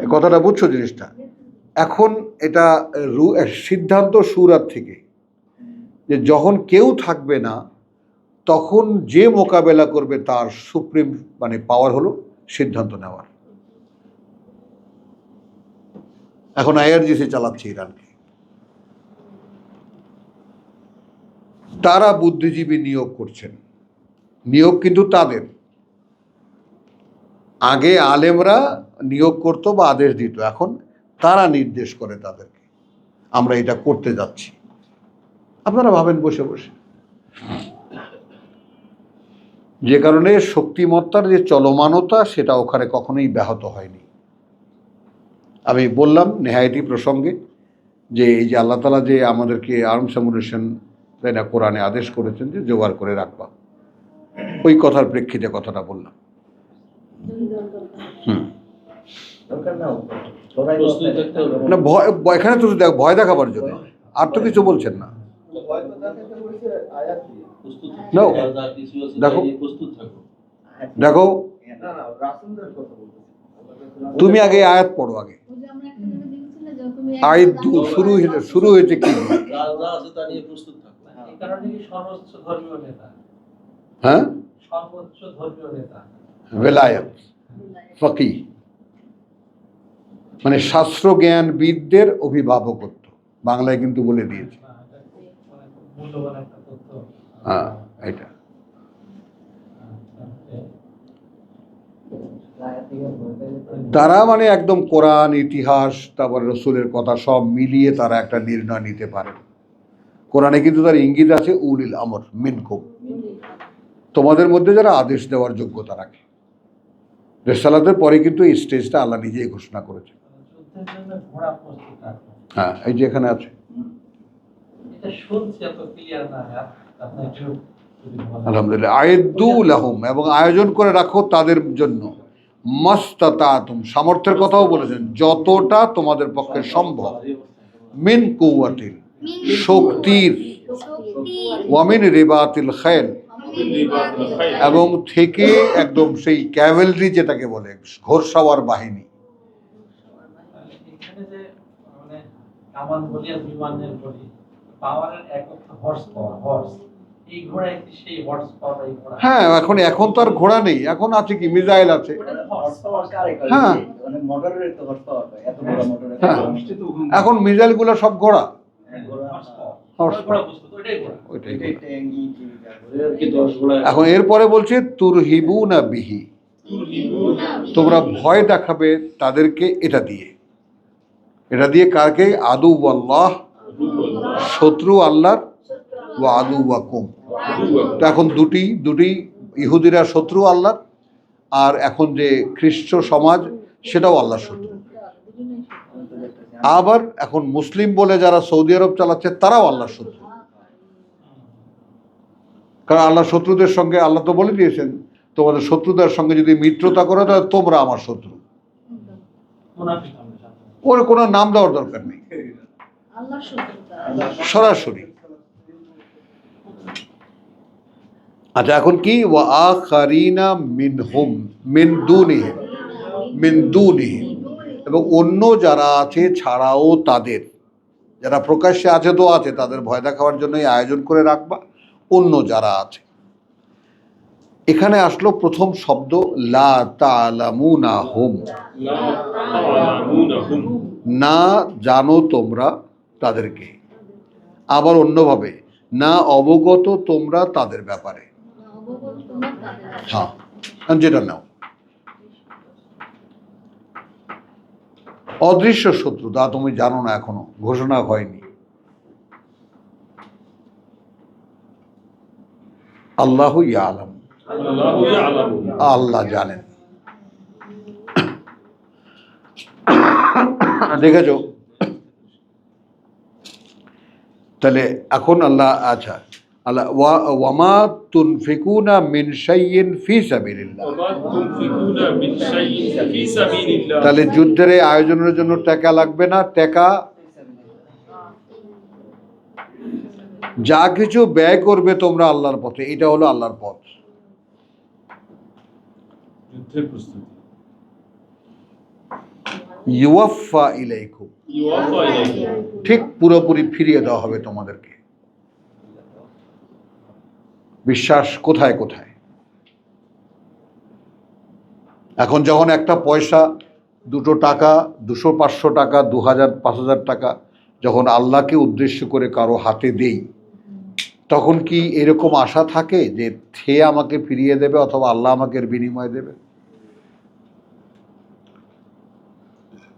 এই কথাটা বুঝছো জিনিসটা? এখন এটা সিদ্ধান্ত সুরাত থেকে, যে যখন কেউ থাকবে না তখন যে মোকাবেলা করবে তার সুপ্রিম মানে পাওয়ার হলো সিদ্ধান্ত নেওয়ার। এখন আইআরজিসি চালাচ্ছে ইরানকে। তারা বুদ্ধিজীবী নিয়োগ করছেন, নিয়োগ কিন্তু তাদের। আগে আলেমরা নিয়োগ করতো বা আদেশ দিত, এখন তারা নির্দেশ করে তাদেরকে, আমরা এটা করতে যাচ্ছি। আপনারা ভাবেন বসে বসে যে কারণে শক্তিমত্তার যে চলমানতা সেটা ওখানে কখনোই ব্যাহত হয়নি। আমি বললাম নেহায়েতি প্রসঙ্গে যে এই যে আল্লাহ তাআলা যে আমাদেরকে আর্মস অ্যামুনিশন তাই না কোরআনে আদেশ করেছেন যে জোগাড় করে রাখবা, ওই কথার প্রেক্ষিতে কথাটা বললাম। হুম, প্রস্তুত থাকতে হবে। না এখানে তো ভয় দেখাবার জন্য, আর তো কিছু বলছেন না। হয়তো দেখাতে বলেছে আয়াত দিয়ে। প্রস্তুত No. থাকতে হবে, যা কিছু আছে দেখো। তাই নিয়ে প্রস্তুত থাকো। দেখো না না রাসূলদের কথা বলতেছি। তুমি আগে আয়াত পড়ো আগে। ওই যে আমরা একটা জায়গায় দেখেছি না, যখন তুমি আয়াত শুরু হয়েছে কি দিয়ে? যা যা আছে তা নিয়ে প্রস্তুত থাকো। এই কারণে কি সর্বোচ্চ ধর্মীয় নেতা, হ্যাঁ, সর্বোচ্চ ধর্মীয় নেতা বেলায়েত ফকি, মানে শাস্ত্র জ্ঞানবিদদের অভিভাবকত্ব, বাংলায় কিন্তু বলে দিয়েছে। না, এটা খুব মানে খুব মূল্যবান একটা তথ্য। হ্যাঁ, এটা তারা মানে একদম কোরআন, ইতিহাস, তারপর রসুলের কথা সব মিলিয়ে তারা একটা নির্ণয় নিতে পারে। কোরআনে কিন্তু তার ইঙ্গিত আছে উলিল আমর মিনকুম, তোমাদের মধ্যে যারা আদেশ দেওয়ার যোগ্যতা রাখে। রিসালাতের পরে কিন্তু এই স্টেজটা আল্লাহ নিজেই ঘোষণা করেছে। যুদ্ধের জন্য ঘোড়া প্রস্তুত রাখো। হ্যাঁ, এই যে এখানে আছে। এটা শুনছি এত ক্লিয়ার না, আপনি একটু যদি বলেন। আলহামদুলিল্লাহ। আয়েদু লাহুম, এবং আয়োজন করে রাখো তাদের জন্য, মাস্তাতাতুম, সামর্থ্যের কথাও বলেছেন, যতটা তোমাদের পক্ষে সম্ভব, মিন কুওয়াতিল, শক্তির, ওয়ামিন রিবাতিল খায়ল, এবং থেকে একদম সেই ক্যাভেলরি যেটাকে বলে ঘোড়সাওয়ার বাহিনী। এখানে যে মানে কামান বলি আর বিমানের বলি, পাওয়ারের একক হর্স পাওয়ার, হর্স। এই ঘোড়া কি সেই হর্স পাওয়ার এই ঘোড়া? হ্যাঁ, এখন তো আর ঘোড়া নেই, এখন আছে কি মিসাইল আছে। হ্যাঁ। হ্যাঁ, এখন মিসাইলগুলো সব ঘোড়া। হর্স ঘোড়া প্রস্তুত, ওইটাই ঘোড়া। ওইটাই। কি 10 ঘোড়া এখন এরপরে বলছে তুরহিবুনা বিহি, তোমরা ভয় দেখাবে তাদেরকে এটা দিয়ে। এটা দিয়ে কাকে? আদু আল্লাহ, শত্রু আল্লাহর, ওয়া আদু ওয়াকুম। তো এখন দুটি ইহুদিরা শত্রু আল্লাহর, আর এখন যে খ্রিস্ট সমাজ সেটাও আল্লাহর শত্রু। আবার এখন মুসলিম বলে যারা সৌদি আরব চালাচ্ছে তারাও আল্লাহর শত্রু। কারণ আল্লাহর শত্রুদের সঙ্গে আল্লাহ তো বলে দিয়েছেন, তোমাদের শত্রুদের সঙ্গে যদি মিত্রতা করো তাহলে তোমরা আমার শত্রু। মুনাফিক আমরা সাথে। ওর কোনো নাম দেওয়ার দরকার নেই, আল্লাহর শত্রুতা। সরাসরি। আচ্ছা, এখন কি? ওয়া আখারিনা মিনহুম মিন দুনিহিম, এবং অন্য যারা আছে ছাড়াও তাদের, যারা প্রকাশ্যে আছে তো আছে, তাদের ভয় দেখাবার জন্যই আয়োজন করে রাখবা। অন্য যারা আছে, এখানে আসলো প্রথম শব্দ লা তা'লামুনাহুম, লা তা'লামুনাহুম, না জানো তোমরা তাদেরকে। আবার অন্যভাবে, না অবগত তোমরা তাদের ব্যাপারে। অবগত তোমরা তাদের। হ্যাঁ, যেটা নাও। অদৃশ্য শত্রু, তা তুমি জানো না, এখনো ঘোষণা হয়নি। আল্লাহু ইয়ালাম, আল্লাহু ইয়ালামু, আল্লাহ জানেন। দেখেছো? তাহলে এখন আল্লাহ, আচ্ছা, আল্লাহ ওয়ামা তুনফিকুনা মিন শাইইন ফি সাবিলিল্লাহ, ওয়া মা তুনফিকুনা মিন শাইইন ফি সাবিলিল্লাহ। তাহলে যুদ্ধের এই আয়োজনের জন্য টাকা লাগবে না। টাকা যা কিছু ব্যয় করবে তোমরা আল্লাহর পথে, এটা হলো আল্লাহর পথ। যুদ্ধের প্রস্তুতি। ইউওয়াফা ইলাইকুম, ইউওয়াফা ইলাইকুম, ঠিক পুরোপুরি ফিরিয়ে দেওয়া হবে তোমাদেরকে। বিশ্বাস কোথায় কোথায়? এখন যখন একটা পয়সা, 2 টাকা, 200-500 টাকা, 2000-5000 টাকা যখন আল্লাহকে উদ্দেশ্য করে কারো হাতে দেই, তখন কি এরকম আশা থাকে যে সে আমাকে ফিরিয়ে দেবে অথবা আল্লাহ আমাকে এর বিনিময় দেবে?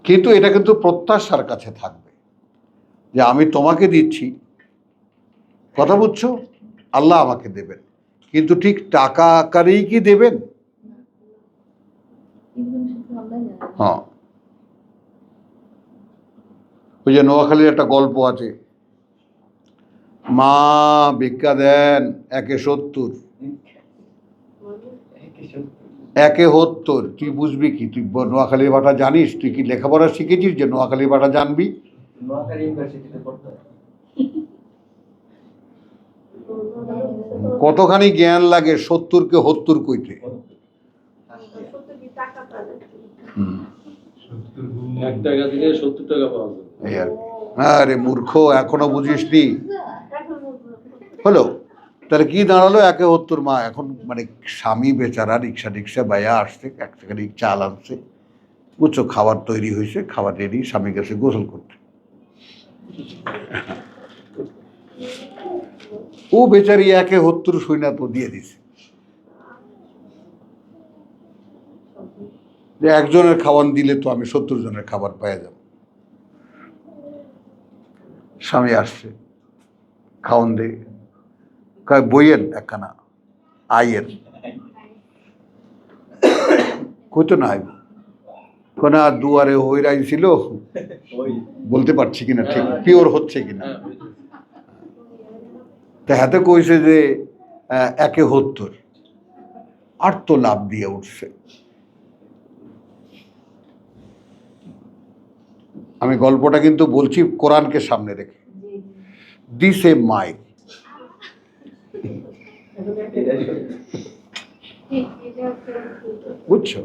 কিন্তু এটা কিন্তু প্রত্যাশার কাছে থাকবে যে আমি তোমাকে দিচ্ছি, কথা বুঝছো, আল্লাহ আমাকে দেবেন। কিন্তু ঠিক টাকা আকারেই কি দেবেন? হ্যাঁ, ওই যে নোয়াখালীর একটা গল্প আছে, মা ভিক্ষা দেন 1/70, 1/70। তুই বুঝবি কি? তুই নোয়াখালীর ভাষা জানিস? তুই কি লেখাপড়া শিখেছিস যে নোয়াখালীর ভাষা জানবি? কতখানি জ্ঞান লাগে 70-কে 70 কইতে। ৳1 দিলে ৳70 পাওয়া যায়। এই আর কি। আরে মূর্খ, এখনো বুঝিসনি? হলো, তাহলে কি দাঁড়ালো? 1/70 মা এখন মানে স্বামী বেচারা রিক্সা টিক্সা বাইয়া আসছে, এক টাকা চাল আনছে, বুঝছো, খাবার তৈরি হয়েছে, খাবার রেডি, স্বামী গেছে গোসল করতে। ও বেচারি 1/70 শুইনা তো দিয়ে দিছে যে একজনের খাওয়ান দিলে তো আমি 70 জনের খাবার পেয়ে যাব। স্বামী আসছে, খাওয়ান দে, কয় বইয়েন একখানা আইয়ের, কইতো না আইব, কোন দুয়ারে হইরাই ছিল, বলতে পারছি কিনা ঠিক পিওর হচ্ছে কিনা। তা হাতে কইছে যে 1/70, আর তো লাভ দিয়ে উঠছে। আমি গল্পটা কিন্তু বলছি কোরআনকে সামনে রেখে। দিস এ মাইক, বুঝছো?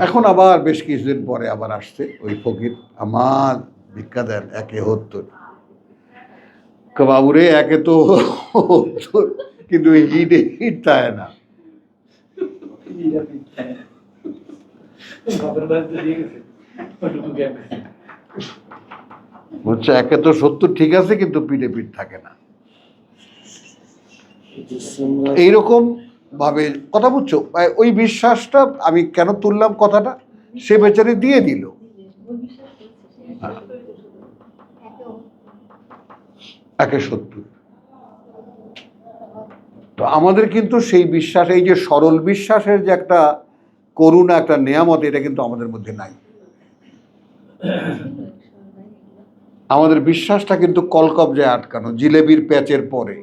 এখন আবার বেশ কিছুদিন পরে আবার আসছে ওই ফকির, আমার ভিক্ষা দেন 1/70। বাবুরে 1 তো 70, কিন্তু হিট থাকে না। বলছে 1 তো 70 ঠিক আছে, কিন্তু পিঠে পিঠ থাকে না। এইরকম ভাবে কথা, বুঝছো? ওই বিশ্বাসটা আমি কেন তুললাম কথাটা, সে বেচারি দিয়ে দিল। 1/70। তো আমাদের কিন্তু সেই বিশ্বাস, এই যে সরল বিশ্বাসের যে একটা করুণা, একটা নেয়ামত, এটা কিন্তু আমাদের মধ্যে নাই। আমাদের বিশ্বাসটা কিন্তু কলকবজায় আটকানো, জিলেবির প্যাচের পরে।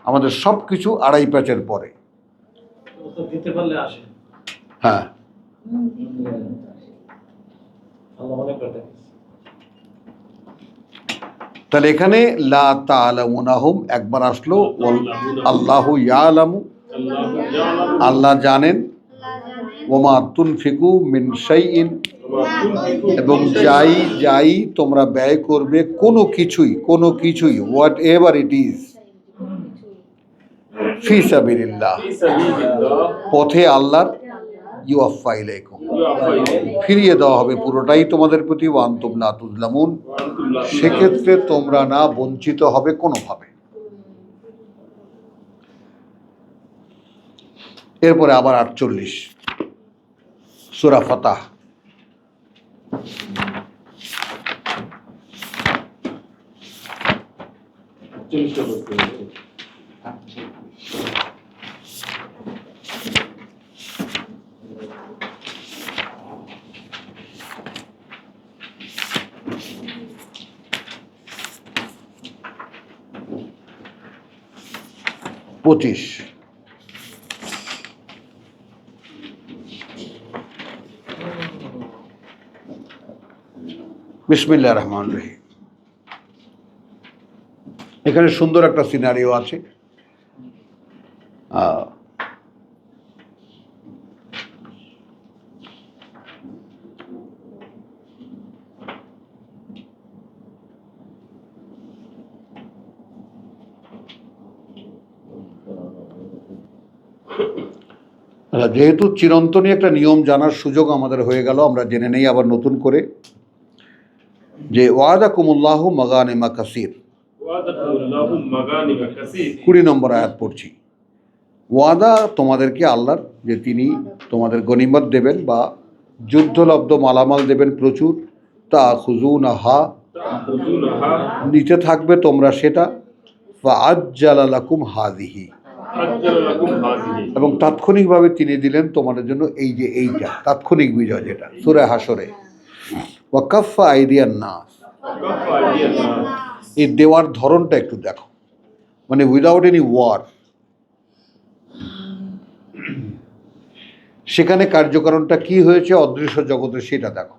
আমাদের সব কিছু 2.5 প্যাচের পরে। দিতে পারলে আসে। হ্যাঁ, তাহলে এখানে লা তা'লামুনাহুম একবার আসলো, আল্লাহু ইয়ালামু, আল্লাহ জানেন, ওমা তুনফিকু মিন শাইইন, এবং যাই তোমরা ব্যয় করবে, কোনো কিছুই, হোয়াট এভার ইট ইজ, ফি সাবিলিল্লাহ, পথে আল্লাহর, ইউওয়াফা ইলাইকুম, ফিরিয়ে দেওয়া হবে পুরোটাই তোমাদের প্রতি, ওয়া আনতুম লা তুযলামুন, সেক্ষেত্রে তোমরা না বঞ্চিত হবে কোনোভাবে। এরপরে আবার 48 সূরা ফাতাহ। পঁচিশ। বিসমিল্লাহির রহমানির রহিম। এখানে সুন্দর একটা সিনারিও আছে। যেহেতু চিরন্তনী একটা নিয়ম জানার সুযোগ আমাদের হয়ে গেল, আমরা জেনে নেই আবার নতুন করে যে ওয়াদাকুমুল্লাহু মাগানিমা কাসীর, 20 নম্বর আয়াত পড়ছি। ওয়াদা তোমাদেরকে আল্লাহর, যে তিনি তোমাদের গনিমত দেবেন বা যুদ্ধলব্ধ মালামাল দেবেন প্রচুর, তা খুজুনাহা, নিতে থাকবে তোমরা সেটা, ফাআজ্জালা লাকুম হাযিহি, আজ্জালা লাকুম হাযিহি, এবং তাৎক্ষণিকভাবে তিনি দিলেন তোমাদের জন্য এই যে এইটা তাৎক্ষণিক বিজয়, যেটা সূরা হাসরে। ওয়া কাফফা আইদিয়ান নাস, কাফা আইদিয়ান নাস, এই দেওয়ার ধরনটা একটু দেখো, মানে উইদাউট এনি ওয়ার। সেখানে কার্যকারণটা কি হয়েছে অদৃশ্য জগতে সেটা দেখো।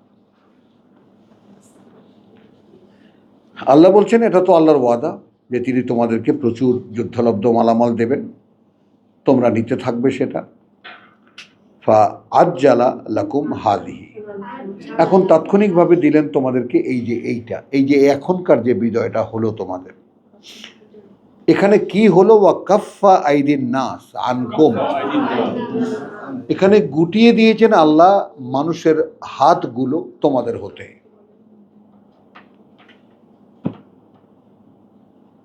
আল্লাহ বলছেন এটা তো আল্লাহর ওয়াদা যে তিনি তোমাদেরকে প্রচুর যুদ্ধলব্ধ মালামাল দেবেন, তোমরা নিতে থাকবে সেটা। ফাআজ্জালা লাকুম হাযিহি, এখন তাৎক্ষণিকভাবে দিলেন তোমাদেরকে এই যে এইটা, এই যে এখনকার যে বিজয়টা হলো তোমাদের। এখানে কি হলো? ওয়া কাফফা আইদিন নাস আনকুম, এখানে গুটিয়ে দিয়েছেন আল্লাহ মানুষের হাতগুলো তোমাদের হতে।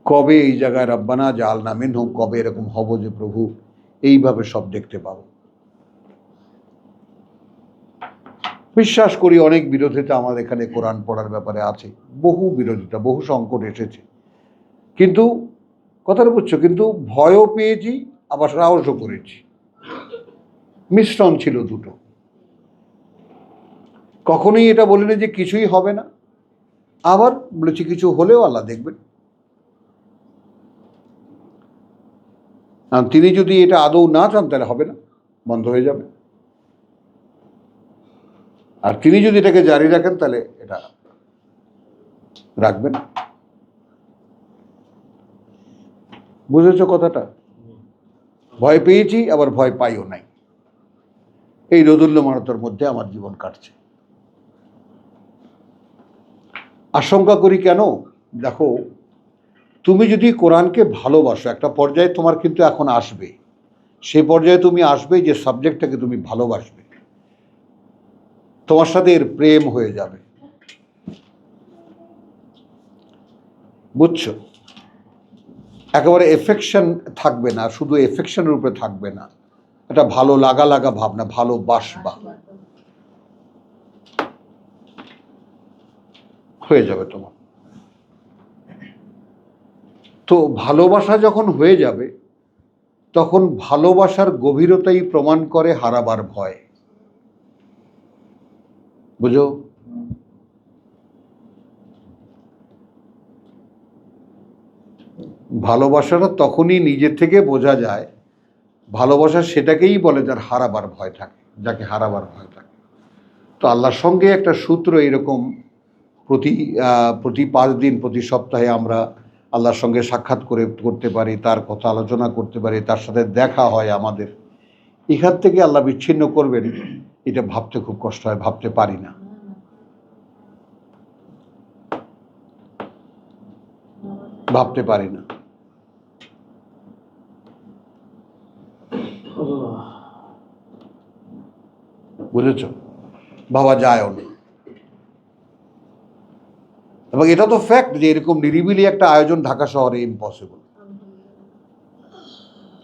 কবে এই জায়গায় রব্বানা জাআলনা মিনহুম, কবে এরকম হব যে প্রভু এইভাবে সব দেখতে পাবো। বিশ্বাস করি অনেক বিরোধিতা আমাদের এখানে কোরআন পড়ার ব্যাপারে আছে, বহু বিরোধিতা, বহু সংকট এসেছে, কিন্তু কথাটা বুঝছো, কিন্তু ভয়ও পেয়েছি আবার সাহসও করেছি, মিশ্রণ ছিল দুটো। কখনোই এটা বলিনি যে কিছুই হবে না, আবার বলেছি কিছু হলেও আল্লাহ দেখবেন। তিনি যদি এটা আদৌ না চান তাহলে হবে না, বন্ধ হয়ে যাবে। আর তিনি যদি এটাকে জারি রাখেন তাহলে এটা রাখবেন। বুঝেছ কথাটা? ভয় পেয়েছি আবার ভয় পাইও নাই, এই রোদুল্যমানতার মধ্যে আমার জীবন কাটছে। আশঙ্কা করি কেন? দেখো, তুমি যদি কোরআনকে ভালোবাসো, একটা পর্যায়ে তোমার কিন্তু এখন আসবে, সেই পর্যায়ে তুমি আসবে যে সাবজেক্টটাকে তুমি ভালোবাসবে, তোমার সাথে এর প্রেম হয়ে যাবে। বুঝছো? একেবারে এফেকশন থাকবে না, শুধু এফেকশনের উপরে থাকবে না, এটা ভালো লাগা লাগা ভাবনা, ভালোবাসবা হয়ে যাবে তোমার। তো ভালোবাসা যখন হয়ে যাবে তখন ভালোবাসার গভীরতাই প্রমাণ করে হারাবার ভয়। বুঝো? ভালোবাসাটা তখনই নিজের থেকে বোঝা যায়, ভালোবাসা সেটাকেই বলে যার হারাবার ভয় থাকে, যাকে হারাবার ভয় থাকে। তো আল্লাহর সঙ্গে একটা সূত্র এরকম, প্রতি 5 দিন প্রতি সপ্তাহে আমরা আল্লাহর সঙ্গে সাক্ষাৎ করতে পারি, তার কথা আলোচনা করতে পারি, তার সাথে দেখা হয় আমাদের। এখান থেকে আল্লাহ বিচ্ছিন্ন করবেন এটা ভাবতে খুব কষ্ট হয়, ভাবতে পারি না। ভাবতে পারি না। বুঝেছ? ভাবা যায়ও না। এবং এটা তো ফ্যাক্ট যে এরকম নিরিবিলি একটা আয়োজন ঢাকা শহরে ইম্পসিবল।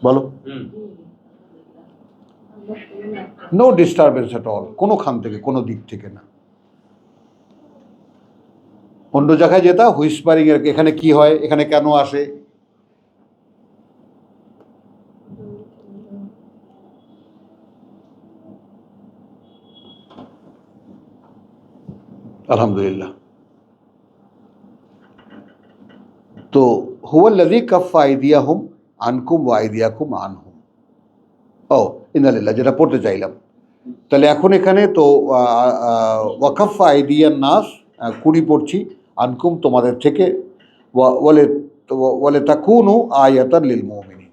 বলো? নো ডিস্টারবেন্স এট অল, কোনোখান থেকে, কোনো দিক থেকে না। অন্য জায়গায় যেটা হুইসপারিং এর, এখানে কি হয়, এখানে কেন আসে, আলহামদুলিল্লাহ। তো হুয়াল্লাযী কাফফা আইদিয়াহুম আনকুম ওয়া আইদিয়াকুম আনহুম। ও ইন্নালিল্লাহ, যেটা পড়তে চাইলাম। তাহলে এখন এখানে তো ওয়া কাফফা আইদিয়ান নাস 20 পড়ছি, আনকুম তোমাদের থেকে, ওয়ালে তাকুনু আয়াতান লিল মুমিনিন।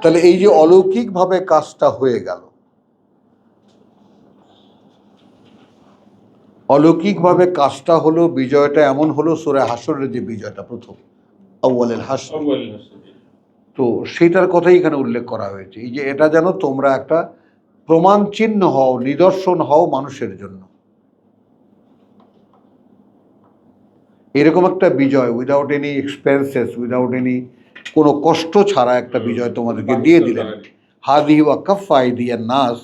তাহলে এই যে অলৌকিকভাবে কাজটা হয়ে গেল, অলৌকিকভাবে কাজটা হলো, বিজয়টা এমন হলো সূরা হাসরের যে বিজয়টা প্রথম আউয়ালুল হাসর, তো সেটার কথাই এখানে উল্লেখ করা হয়েছে। এই যে এটা যেন তোমরা একটা প্রমাণ চিহ্ন হও, নিদর্শন হও মানুষের জন্য। এরকম একটা বিজয় without any expenses, without any কোনো কষ্ট ছাড়া একটা বিজয় তোমাদেরকে দিয়ে দিলেন। হাযিহি ওয়া কাফফা আইদিয়ান নাস,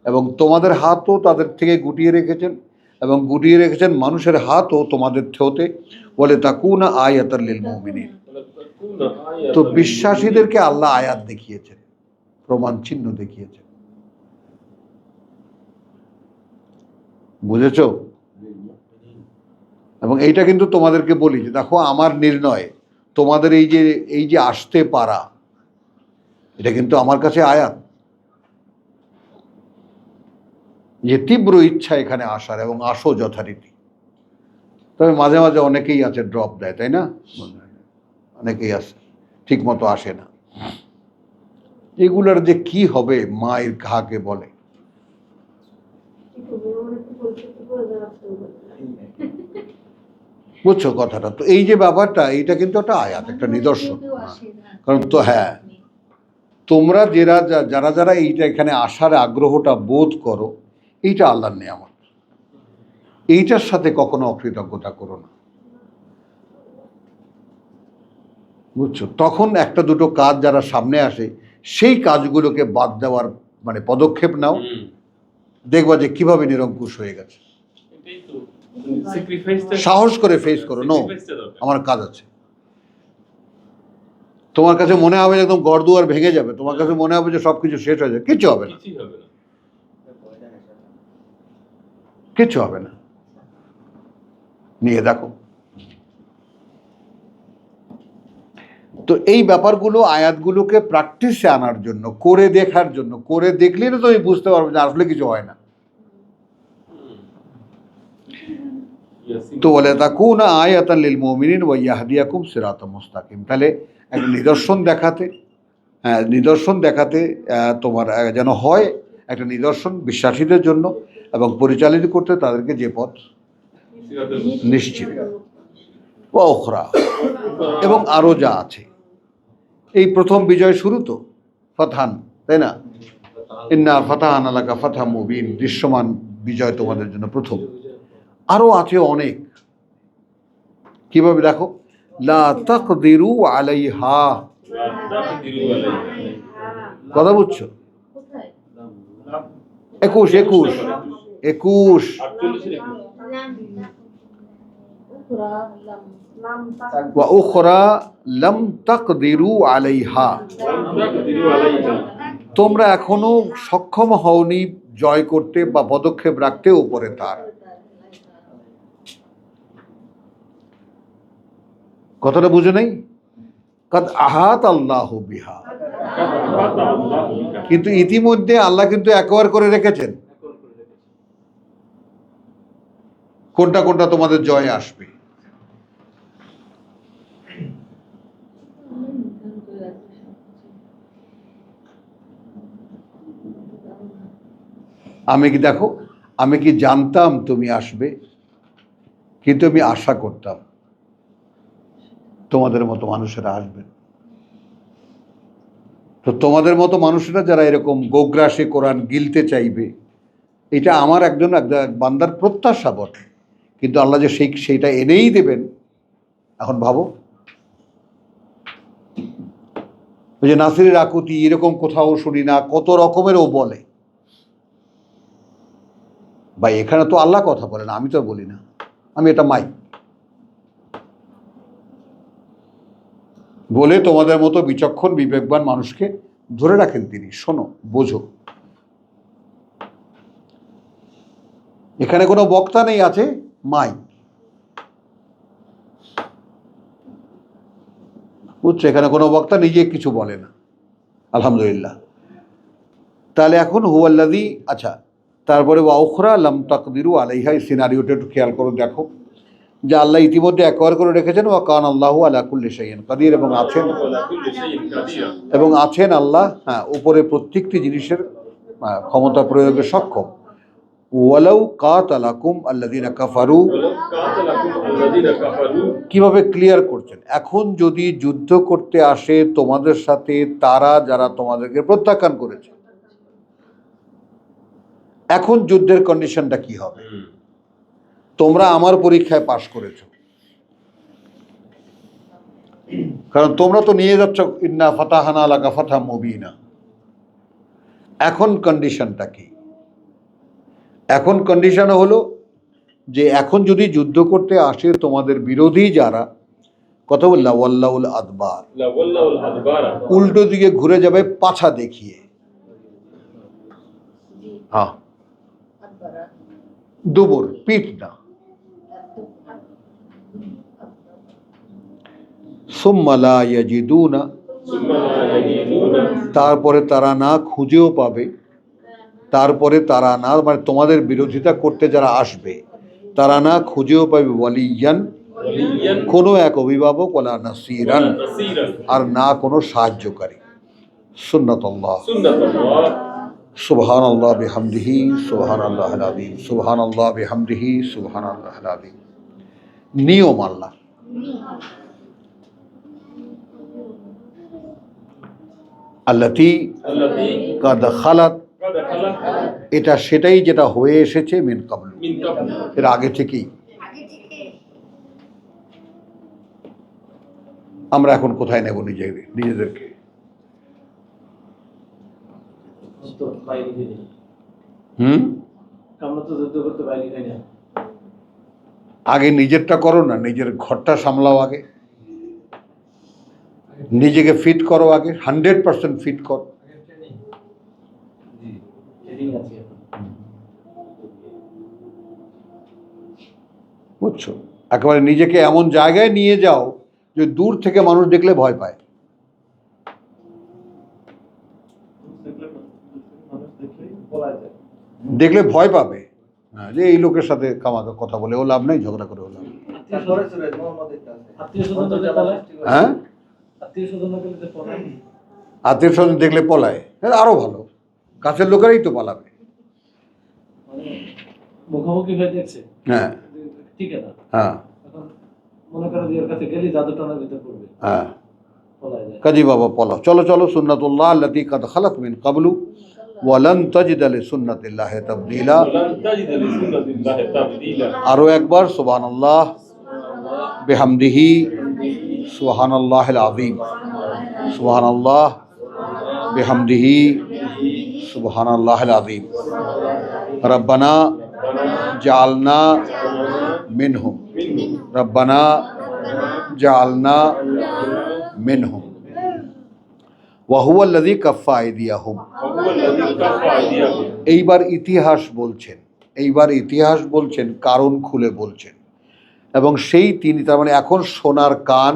এবং তোমাদের হাতও তাদের থেকে গুটিয়ে রেখেছেন, এবং গুটিয়ে রেখেছেন মানুষের হাতও তোমাদের থ্রোতে, বলে তাকুনা আয়াতাল লিল মুমিনিন। তো বিশ্বাসীদেরকে আল্লাহ আয়াত দেখিয়েছেন, প্রমাণ চিহ্ন দেখিয়েছেন। বুঝেছো? এবং এইটা কিন্তু তোমাদেরকে বলি যে দেখো আমার নির্ণয়, তোমাদের এই যে আসতে পারা, এটা কিন্তু আমার কাছে আয়াত, যে তীব্র ইচ্ছা এখানে আসার, এবং আসো যথারীতি। তবে মাঝে মাঝে অনেকেই আছে ড্রপ দেয়, তাই না? অনেকেই আছে ঠিক মতো আসে না। এগুলার যে কি হবে, মায়ের কাকে বলে। বুঝছো কথাটা? তো এই যে ব্যাপারটা, এইটা কিন্তু একটা আয়াত, একটা নিদর্শন। কারণ তো হ্যাঁ, তোমরা যারা যারা এইটা এখানে আসার আগ্রহটা বোধ করো, এইটা আল্লাহর নিয়ামত, এইটার সাথে কখনো অকৃতজ্ঞতা করো না। বুঝছো? তখন একটা দুটো কাজ যারা সামনে আসে, সেই কাজগুলোকে বাদ দেওয়ার মানে পদক্ষেপ নাও, দেখবা যে কিভাবে নিরঙ্কুশ হয়ে গেছে। সাহস করে ফেস করো, নো আমার কাজ আছে। তোমার কাছে মনে হবে একদম গড়দুয়ার ভেঙে যাবে, তোমার কাছে মনে হবে যে সবকিছু শেষ হয়ে যাবে, কিচ্ছু হবে না, কিচ্ছু হবে না। নিয়ে দেখো। তো এই ব্যাপারগুলো, আয়াতগুলোকে প্র্যাকটিসে আনার জন্য, করে দেখার জন্য, করে দেখলেই না তুমি বুঝতে পারবে যে আসলে কিছু হয় না। তো বলে তাকুনা আয়াতান লিল মুমিনিন ওয়া ইয়াহদিয়াকুম সিরাতাম মুস্তাকিম। তাহলে একটা নিদর্শন দেখাতে, নিদর্শন দেখাতে তোমার যেন হয় একটা নিদর্শন বিশ্বাসীদের জন্য, এবং পরিচালিত করতে তাদেরকে যে পথ নিশ্চিত। ওয়া উখরা, এবং আরো যা আছে। এই প্রথম বিজয় শুরু তো ফাতহান, তাই না? ইন্না ফাতাহানা লাকা ফাতহাম মুবিন, দৃশ্যমান বিজয় তোমাদের জন্য প্রথম। আরো আছে অনেক। কিভাবে দেখো, লা তাকদিরু আলাইহা, কথা বুঝছো? 21 ওয়া উখরা লাম তাকদিরু আলাইহা, তোমরা এখনো সক্ষম হওনি জয় করতে বা পদক্ষেপ রাখতে উপরে তার। কথাটা বুঝে নাই? কাদ আহাত আল্লাহু বিহা, কিন্তু ইতিমধ্যে আল্লাহ কিন্তু একবার করে রেখেছেন কোনটা কোনটা তোমাদের জয় আসবে। আমি কি দেখো, আমি কি জানতাম তুমি আসবে, কিন্তু আমি আশা করতাম তোমাদের মতো মানুষেরা আসবেন। তো তোমাদের মতো মানুষেরা যারা এরকম গোগ্রাসে কোরআন গিলতে চাইবে, এটা আমার একজন বান্দার প্রত্যাশা বটে, কিন্তু আল্লাহ যে সেইটা এনেই দেবেন। এখন ভাবো, ওই যে নাসিরের আকুতি এরকম কোথাও শুনি না, কত রকমেরও বলে। ভাই এখানে তো আল্লাহ কথা বলে না, আমি তো বলি না, আমি এটা মাইক বলে তোমাদের মতো বিচক্ষণ বিবেকবান মানুষকে ধরে রাখেন তিনি। শোনো, বোঝো, এখানে কোনো বক্তা নেই, আছে মাইক। বুঝছো? এখানে কোনো বক্তা নিজে কিছু বলে না, আলহামদুলিল্লাহ। তাহলে এখন হুয়াল্লাযী, আচ্ছা, তারপরে ওয়া উখরা লাম তাকদিরু আলাইহা, এই সিনারিওটা একটু খেয়াল করে দেখো, যে আল্লাহ ইতিমধ্যে একবার করে রেখেছেন ওয়া কান আল্লাহু আলা কুল্লি শাইইন কাদির, এবং আছেন আল্লাহ, হ্যাঁ, উপরে প্রত্যেকটি জিনিসের ক্ষমতা প্রয়োগে সক্ষম। ওয়ালাউ কাতালাকুম আল্লাযীনা কাফারু, কিভাবে ক্লিয়ার করছেন, এখন যদি যুদ্ধ করতে আসে তোমাদের সাথে তারা যারা তোমাদেরকে প্রত্যাখ্যান করেছে, এখন যুদ্ধের কন্ডিশনটা কি হবে? তোমরা আমার পরীক্ষায় পাশ করেছো, কারণ তোমরা তো নিয়ে যাচ্ছ ইন্না ফাতাহানা লাকা ফাতহাম মুবিনা। এখন কন্ডিশনটা কি? এখন কন্ডিশন হলো যে এখন যদি যুদ্ধ করতে আসে তোমাদের বিরোধী যারা, কথা বললা ওয়াল্লাউল আদবার, لولوا الأدبار উল্টো দিকে ঘুরে যাবে পাছা দেখিয়ে। জি হ্যাঁ, আদবারা দুবুর, পিঠ না। সুম্মা লা ইয়াজিদুনা, ثم لا يجدون তারপরে তারা না খুঁজেও পাবে, তারপরে তারা না মানে তোমাদের বিরোধিতা করতে যারা আসবে তারা না খুঁজেও পাবে ওয়ালিয়ান, وليا কোনো এক অভিভাবক, ওয়ালা নাসিরান, ولا نصيرا আর না কোনো সাহায্যকারী। সুন্নাতুল্লাহ। سنة الله সুবহানাল্লাহ বিহামদিহি সুবহানাল্লাহিল আযীম, সুবহানাল্লাহ বিহামদিহি সুবহানাল্লাহিল আযীম। নিয়ম আল্লাহ। আল্লাতী التي কাদ খালাত, قد خلت এটা সেটাই যেটা হয়ে এসেছে মিন কাবলু, من قبل এর আগে থেকেই। আমরা এখন কোথায় নেব নিজেদেরকে? তো বাইরে গেলে আমরা তো যুদ্ধ করতে বাইরে যাই না। আগে নিজেরটা করো না, নিজের ঘরটা সামলাও আগে, নিজেকে ফিট করো আগে, 100% ফিট করো। জি ট্রেনিং আছে এখন। বুঝছো? একেবারে নিজেকে এমন জায়গায় নিয়ে যাও যে দূর থেকে মানুষ দেখলে ভয় পায়। মানুষ দেখলেই বলা যায়। দেখলে ভয় পাবে, হ্যাঁ, যে এই লোকের সাথে কামাকে কথা বলে ও লাভ নেই, ঝগড়া করে ও লাভ নেই। তারপরে সুরে মোহাম্মদের কাছে আত্মীয় স্বজন তো পলায়, হ্যাঁ, আত্মীয় স্বজন গেলে যে পলায়। আত্মীয় স্বজন দেখলে পলায়, হ্যাঁ, আরো ভালো, কাছের লোকেরাই তো পালাবে। মানে মুখোমুখি হয়ে দেখছে হ্যাঁ ঠিক আছে না, হ্যাঁ এখন মনে করো যে এর কাছে গেলি জাদু টানার ভিতর পড়বে, হ্যাঁ, পলায় যায়। কাজী বাবা পলাও, চলো চলো। সুন্নাতুল্লাহ আল্লাতী কাদ খালাত মিন কাবলু ওয়ালান তাজিদা লিসুন্নাতিল্লাহি তাবদীলা। ولن تجد لسنة الله تبديلا আরো একবার সুবহানাল্লাহ বিহামদিহি সুবহানাল্লাহিল আযীম, সুবহানাল্লাহ বিহামদিহি সুবহানাল্লাহিল আযীম। রব্বানা জাআলনা মিনহুম, রব্বানা জাআলনা মিনহুম ওয়া হুয়াল্লাযী কাফফা আইদিয়াহুম। وهو الذي كف أيديهم এইবার ইতিহাস বলছেন, এইবার ইতিহাস বলছেন, কারণ খুলে বলছেন। এবং সেই তিনি, তার মানে এখন শোনার কান,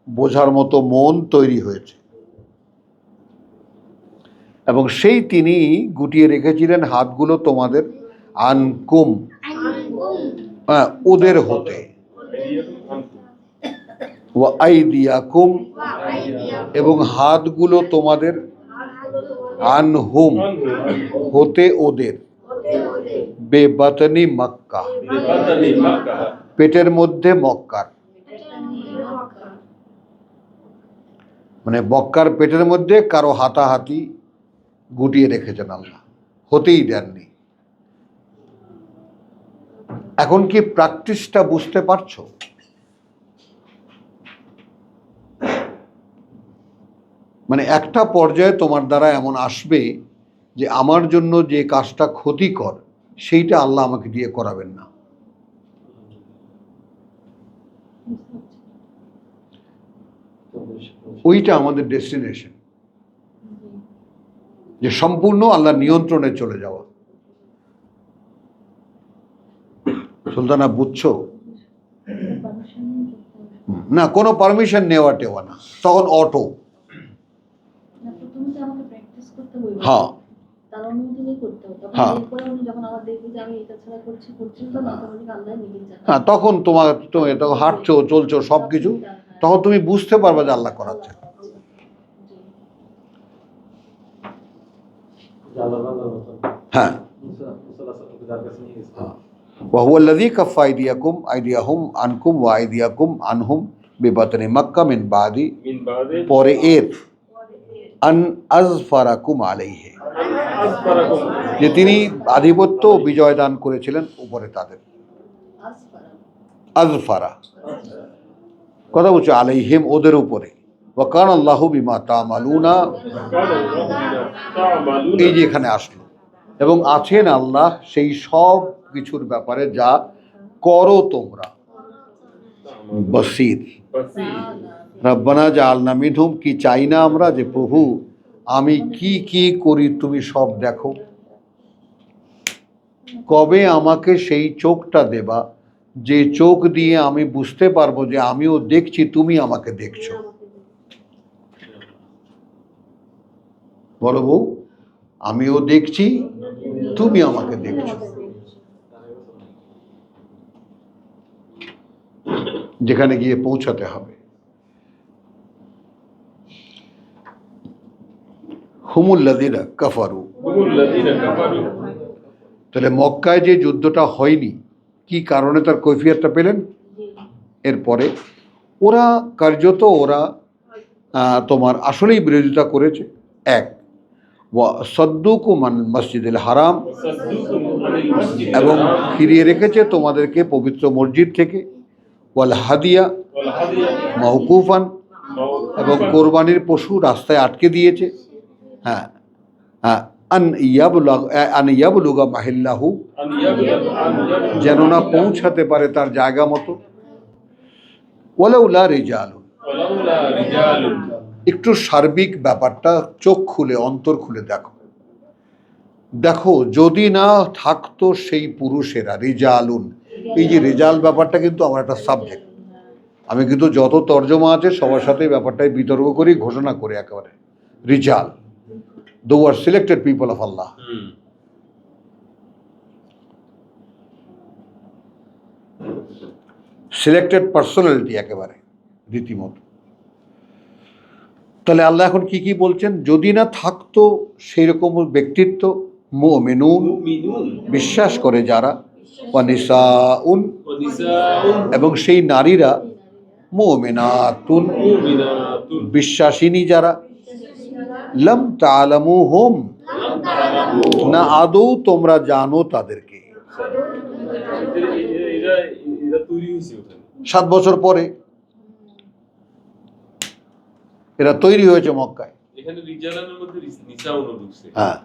বোঝার মতো মন তৈরি হয়েছে। এবং সেই তিনি গুটিয়ে রেখেছিলেন হাতগুলো তোমাদের, আনকুম, হ্যাঁ, ওদের হতে, أيديهم عنكم ওয়া আইদিয়াকুম, এবং হাতগুলো তোমাদের, আনহুম, عنهم হতে ওদের, বেবাতনি মক্কা, ببطن مكة পেটের মধ্যে মক্কার, মানে মক্কার পেটের মধ্যে কারো হাতাহাতি গুটিয়ে রেখেছেন আল্লাহ, হতেই দেননি। এখন কি প্র্যাকটিসটা বুঝতে পারছো? মানে একটা পর্যায়ে তোমার দ্বারা এমন আসবে যে আমার জন্য যে কাজটা ক্ষতিকর সেইটা আল্লাহ আমাকে দিয়ে করাবেন না। ওইটা আমাদের ডেস্টিনেশন, যে সম্পূর্ণ আল্লাহর নিয়ন্ত্রণে চলে যাওয়া। সুলতানা বুঝছো? না, কোনো পারমিশন নেওয়া টেওয়া না, তখন অটো। প্রথমে তো আমাকে প্র্যাকটিস করতে হইবে, হ্যাঁ তার অনুমতি নিয়ে করতে হবে। তখন হ্যাঁ। এরপরে উনি যখন আমার দেখবে যে আমি এটা ছাড়া করছি তো না, তখন আল্লাহ নিজে জানেন। হ্যাঁ, তখন তুমি তখন হাঁটছো, চলছো, সব কিছু, তখন তুমি বুঝতে পারবে যে আল্লাহ করাচ্ছে। হ্যাঁ, ওয়া হুয়াল্লাযী কাফফা আইদিয়াহুম আনকুম ওয়া আইদিয়াকুম আনহুম বিবাতনি মক্কা মিন বাদি, من بعد পরে এর, আন আযফারাকুম আলাইহি, أذكركم যে তিনি আধিপত্য ও বিজয় দান করেছিলেন উপরে তাদের। আযফারা কথা বলছো, আলাইহিম, ওদের উপরে। ওয়া কানা আল্লাহু বিমা তা'মালুনা, قال الله بما تعملون এই যে এখানে আসলো, এবং আছেন আল্লাহ সেই সব কিছুর ব্যাপারে যা করো তোমরা বসির। বাসীর। রব্বানা জাআলনা মিনহুম, কি চাই না আমরা যে প্রভু আমি কি কি করি তুমি সব দেখো। কবে আমাকে সেই চোখটা দেবা যে চোখ দিয়ে আমি বুঝতে পারবো যে আমিও দেখছি তুমি আমাকে দেখছো। বলো বউ, আমিও দেখছি তুমি আমাকে দেখছো। যেখানে গিয়ে পৌঁছাতে হবে। হুমুল্লাযীনা কাফারু, হুমুল্লাযীনা কাফারু। তাহলে মক্কায় যে যুদ্ধটা হয়নি কি কারণে তার কৈফিয়তটা পেলেন এরপরে। ওরা কার্যত ওরা তোমার আসলেই বিরোধিতা করেছে। এক, ওয়া সদ্দুকুম মান মসজিদুল হারাম, ওয়াসাদ্দুকুম আনিল মাসজিদিল এবং হারাম ফিরিয়ে রেখেছে তোমাদেরকে পবিত্র মসজিদ থেকে। ওয়াল হাদিয়া ওয়াল হাদিয়া মাওকুফান, এবং কোরবানির পশু রাস্তায় আটকে দিয়েছে। হ্যাঁ হ্যাঁ, আন ইয়াবলুগা মাহিল্লাহু, আন ইয়াবলুগা যেন না পৌঁছাতে পারে তার জায়গা মতো। ওয়ালাউলা রিজালুন, ওয়ালাউলা রিজালুন। একটু সার্বিক ব্যাপারটা চোখ খুলে অন্তর খুলে দেখো। দেখো যদি না থাকতো সেই পুরুষেরা, রিজালুন, এই যে রিজাল ব্যাপারটা কিন্তু আমার একটা সাবজেক্ট। আমি কিন্তু যত তর্জমা আছে সবার সাথে ব্যাপারটাই বিতর্ক করি, ঘোষণা করি একেবারে। রিজাল, দো are selected people of Allah. Selected personality একেবারে রীতিমতো। তাহলে আল্লাহ এখন কি কি বলছেন, যদি না থাকতো সেই রকম ব্যক্তিত্ব, মুমিনুন, মুমিনুন বিশ্বাস করে যারা, ওয়া নিসাউন, ওয়া নিসাউন এবং সেই নারীরা, মুমিনাতুন, মুমিনাতুন। বিশ্বাসিনী যারা, লাম তা'লামুহুম, না আদৌ তোমরা জানো তাদেরকে। এরা তৈরি হয়েছে ওখানে। 7 বছর পরে এরা তৈরি হয়েছে মক্কায়। এখানে রিজালানের মধ্যে নিসাউনও ঢুকছে। হ্যাঁ,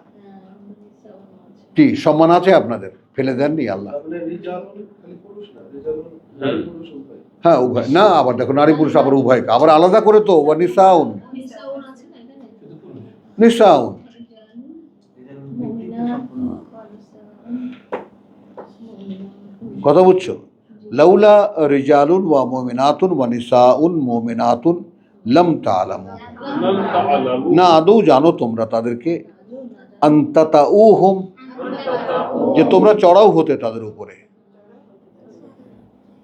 কি সম্মান আছে আপনাদের, ফেলে দেননি আল্লাহ। তাহলে রিজাল খালি পুরুষ না, রিজাল হ্যাঁ। পুরুষ উভয়। হ্যাঁ উভয় না, আবার দেখো নারী পুরুষ আবার উভয়কে আবার আলাদা করে তো, ওয়া নিসাউন, নিসাউন। কথা বুঝছো, লাউলা রিজালুন ওয়া মুমিনাতুন ওয়া নিসাউন মুমিনাতুন লাম তা'লামু, লাম তা'লামু, না আদৌ জানো তোমরা তাদেরকে, আনতাতাউহুম, যে তোমরা চড়াও হতে তাদের উপরে,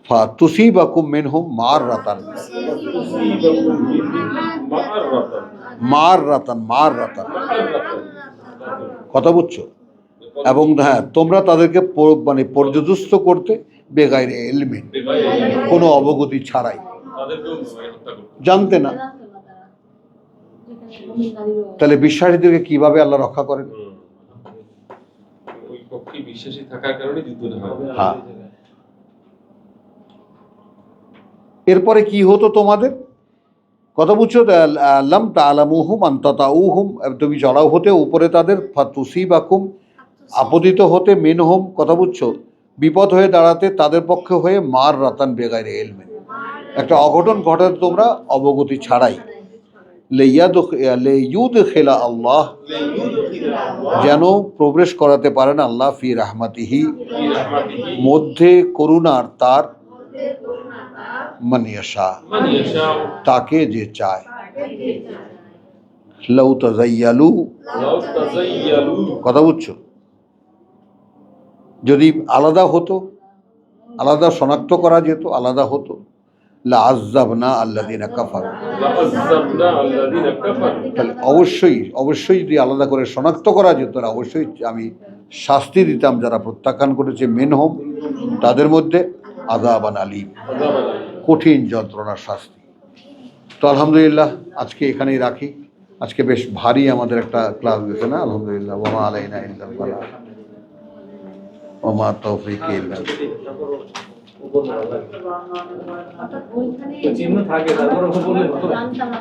ফাতুসিবাকুম মিনহুম মাররাতান, তুসিবাকুম মিনহুম মা'আরাতান। মাররাতান, মাররাতান। কথা বুঝছো, এবং হ্যাঁ তোমরা তাদেরকে মানে পর্যদস্ত করতে বেগাইরে ইলমিন, কোনো অবগতি ছাড়াই, তাদেরকেও হত্যা করতে। জানতে না। তাহলে বিশ্বাসীদেরকে কিভাবে আল্লাহ রক্ষা করেন? ওই পক্ষে বিশ্বাসী থাকার কারণে যুদ্ধটা হয়। হ্যাঁ, এরপরে কি হতো তোমাদের? কথা বুঝছো, লাম তা'লামুহুম আনতাতাউহুম, তুমি চড়াও হতে উপরে তাদের, ফাতুসিবাকুম, আপতিত হতে, মিনহুম, কথা বুঝছো, বিপদ হয়ে দাঁড়াতে তাদের পক্ষে হয়ে, মাররাতান বেগাইরে ইলমিন, একটা অঘটন ঘটাতে তোমরা অবগতি ছাড়াই। লিইয়ুদখিলা আল্লাহ, যেন প্রবেশ করাতে পারেন আল্লাহ, ফি রাহমাতিহি, ফি রাহমাতিহি, মধ্যে করুণার তার, মান ইয়াশা, মান ইয়াশাউ, তাকে যে চায়। লাউ তাযায়্যালু, লাউ তাযায়্যালু, কথা বুঝছো, যদি আলাদা হতো, আলাদা শনাক্ত করা যেত, আলাদা হতো, লা'আযাবনা আল্লাযীনা কাফারু, লা'আযাবনা আল্লাযীনা কাফারু, তাহলে অবশ্যই অবশ্যই যদি আলাদা করে শনাক্ত করা যেত, তাহলে অবশ্যই আমি শাস্তি দিতাম যারা প্রত্যাখ্যান করেছে, মিনহুম, তাদের মধ্যে, আযাবান আলীম, আযাবান আলীম, কঠিন যন্ত্রণার শাস্তি। তো আলহামদুলিল্লাহ আজকে এখানেই রাখি। আজকে বেশ ভারী আমাদের একটা ক্লাস গেছে না, আলহামদুলিল্লাহ। ওয়া মা আলাইনা ইল্লাল বালাগ ওয়া মা তাওফীকি ইল্লা বিল্লাহ। অর্থাৎ ওইখানে চিহ্ন থাকে, তারপরে বললে জানতাম,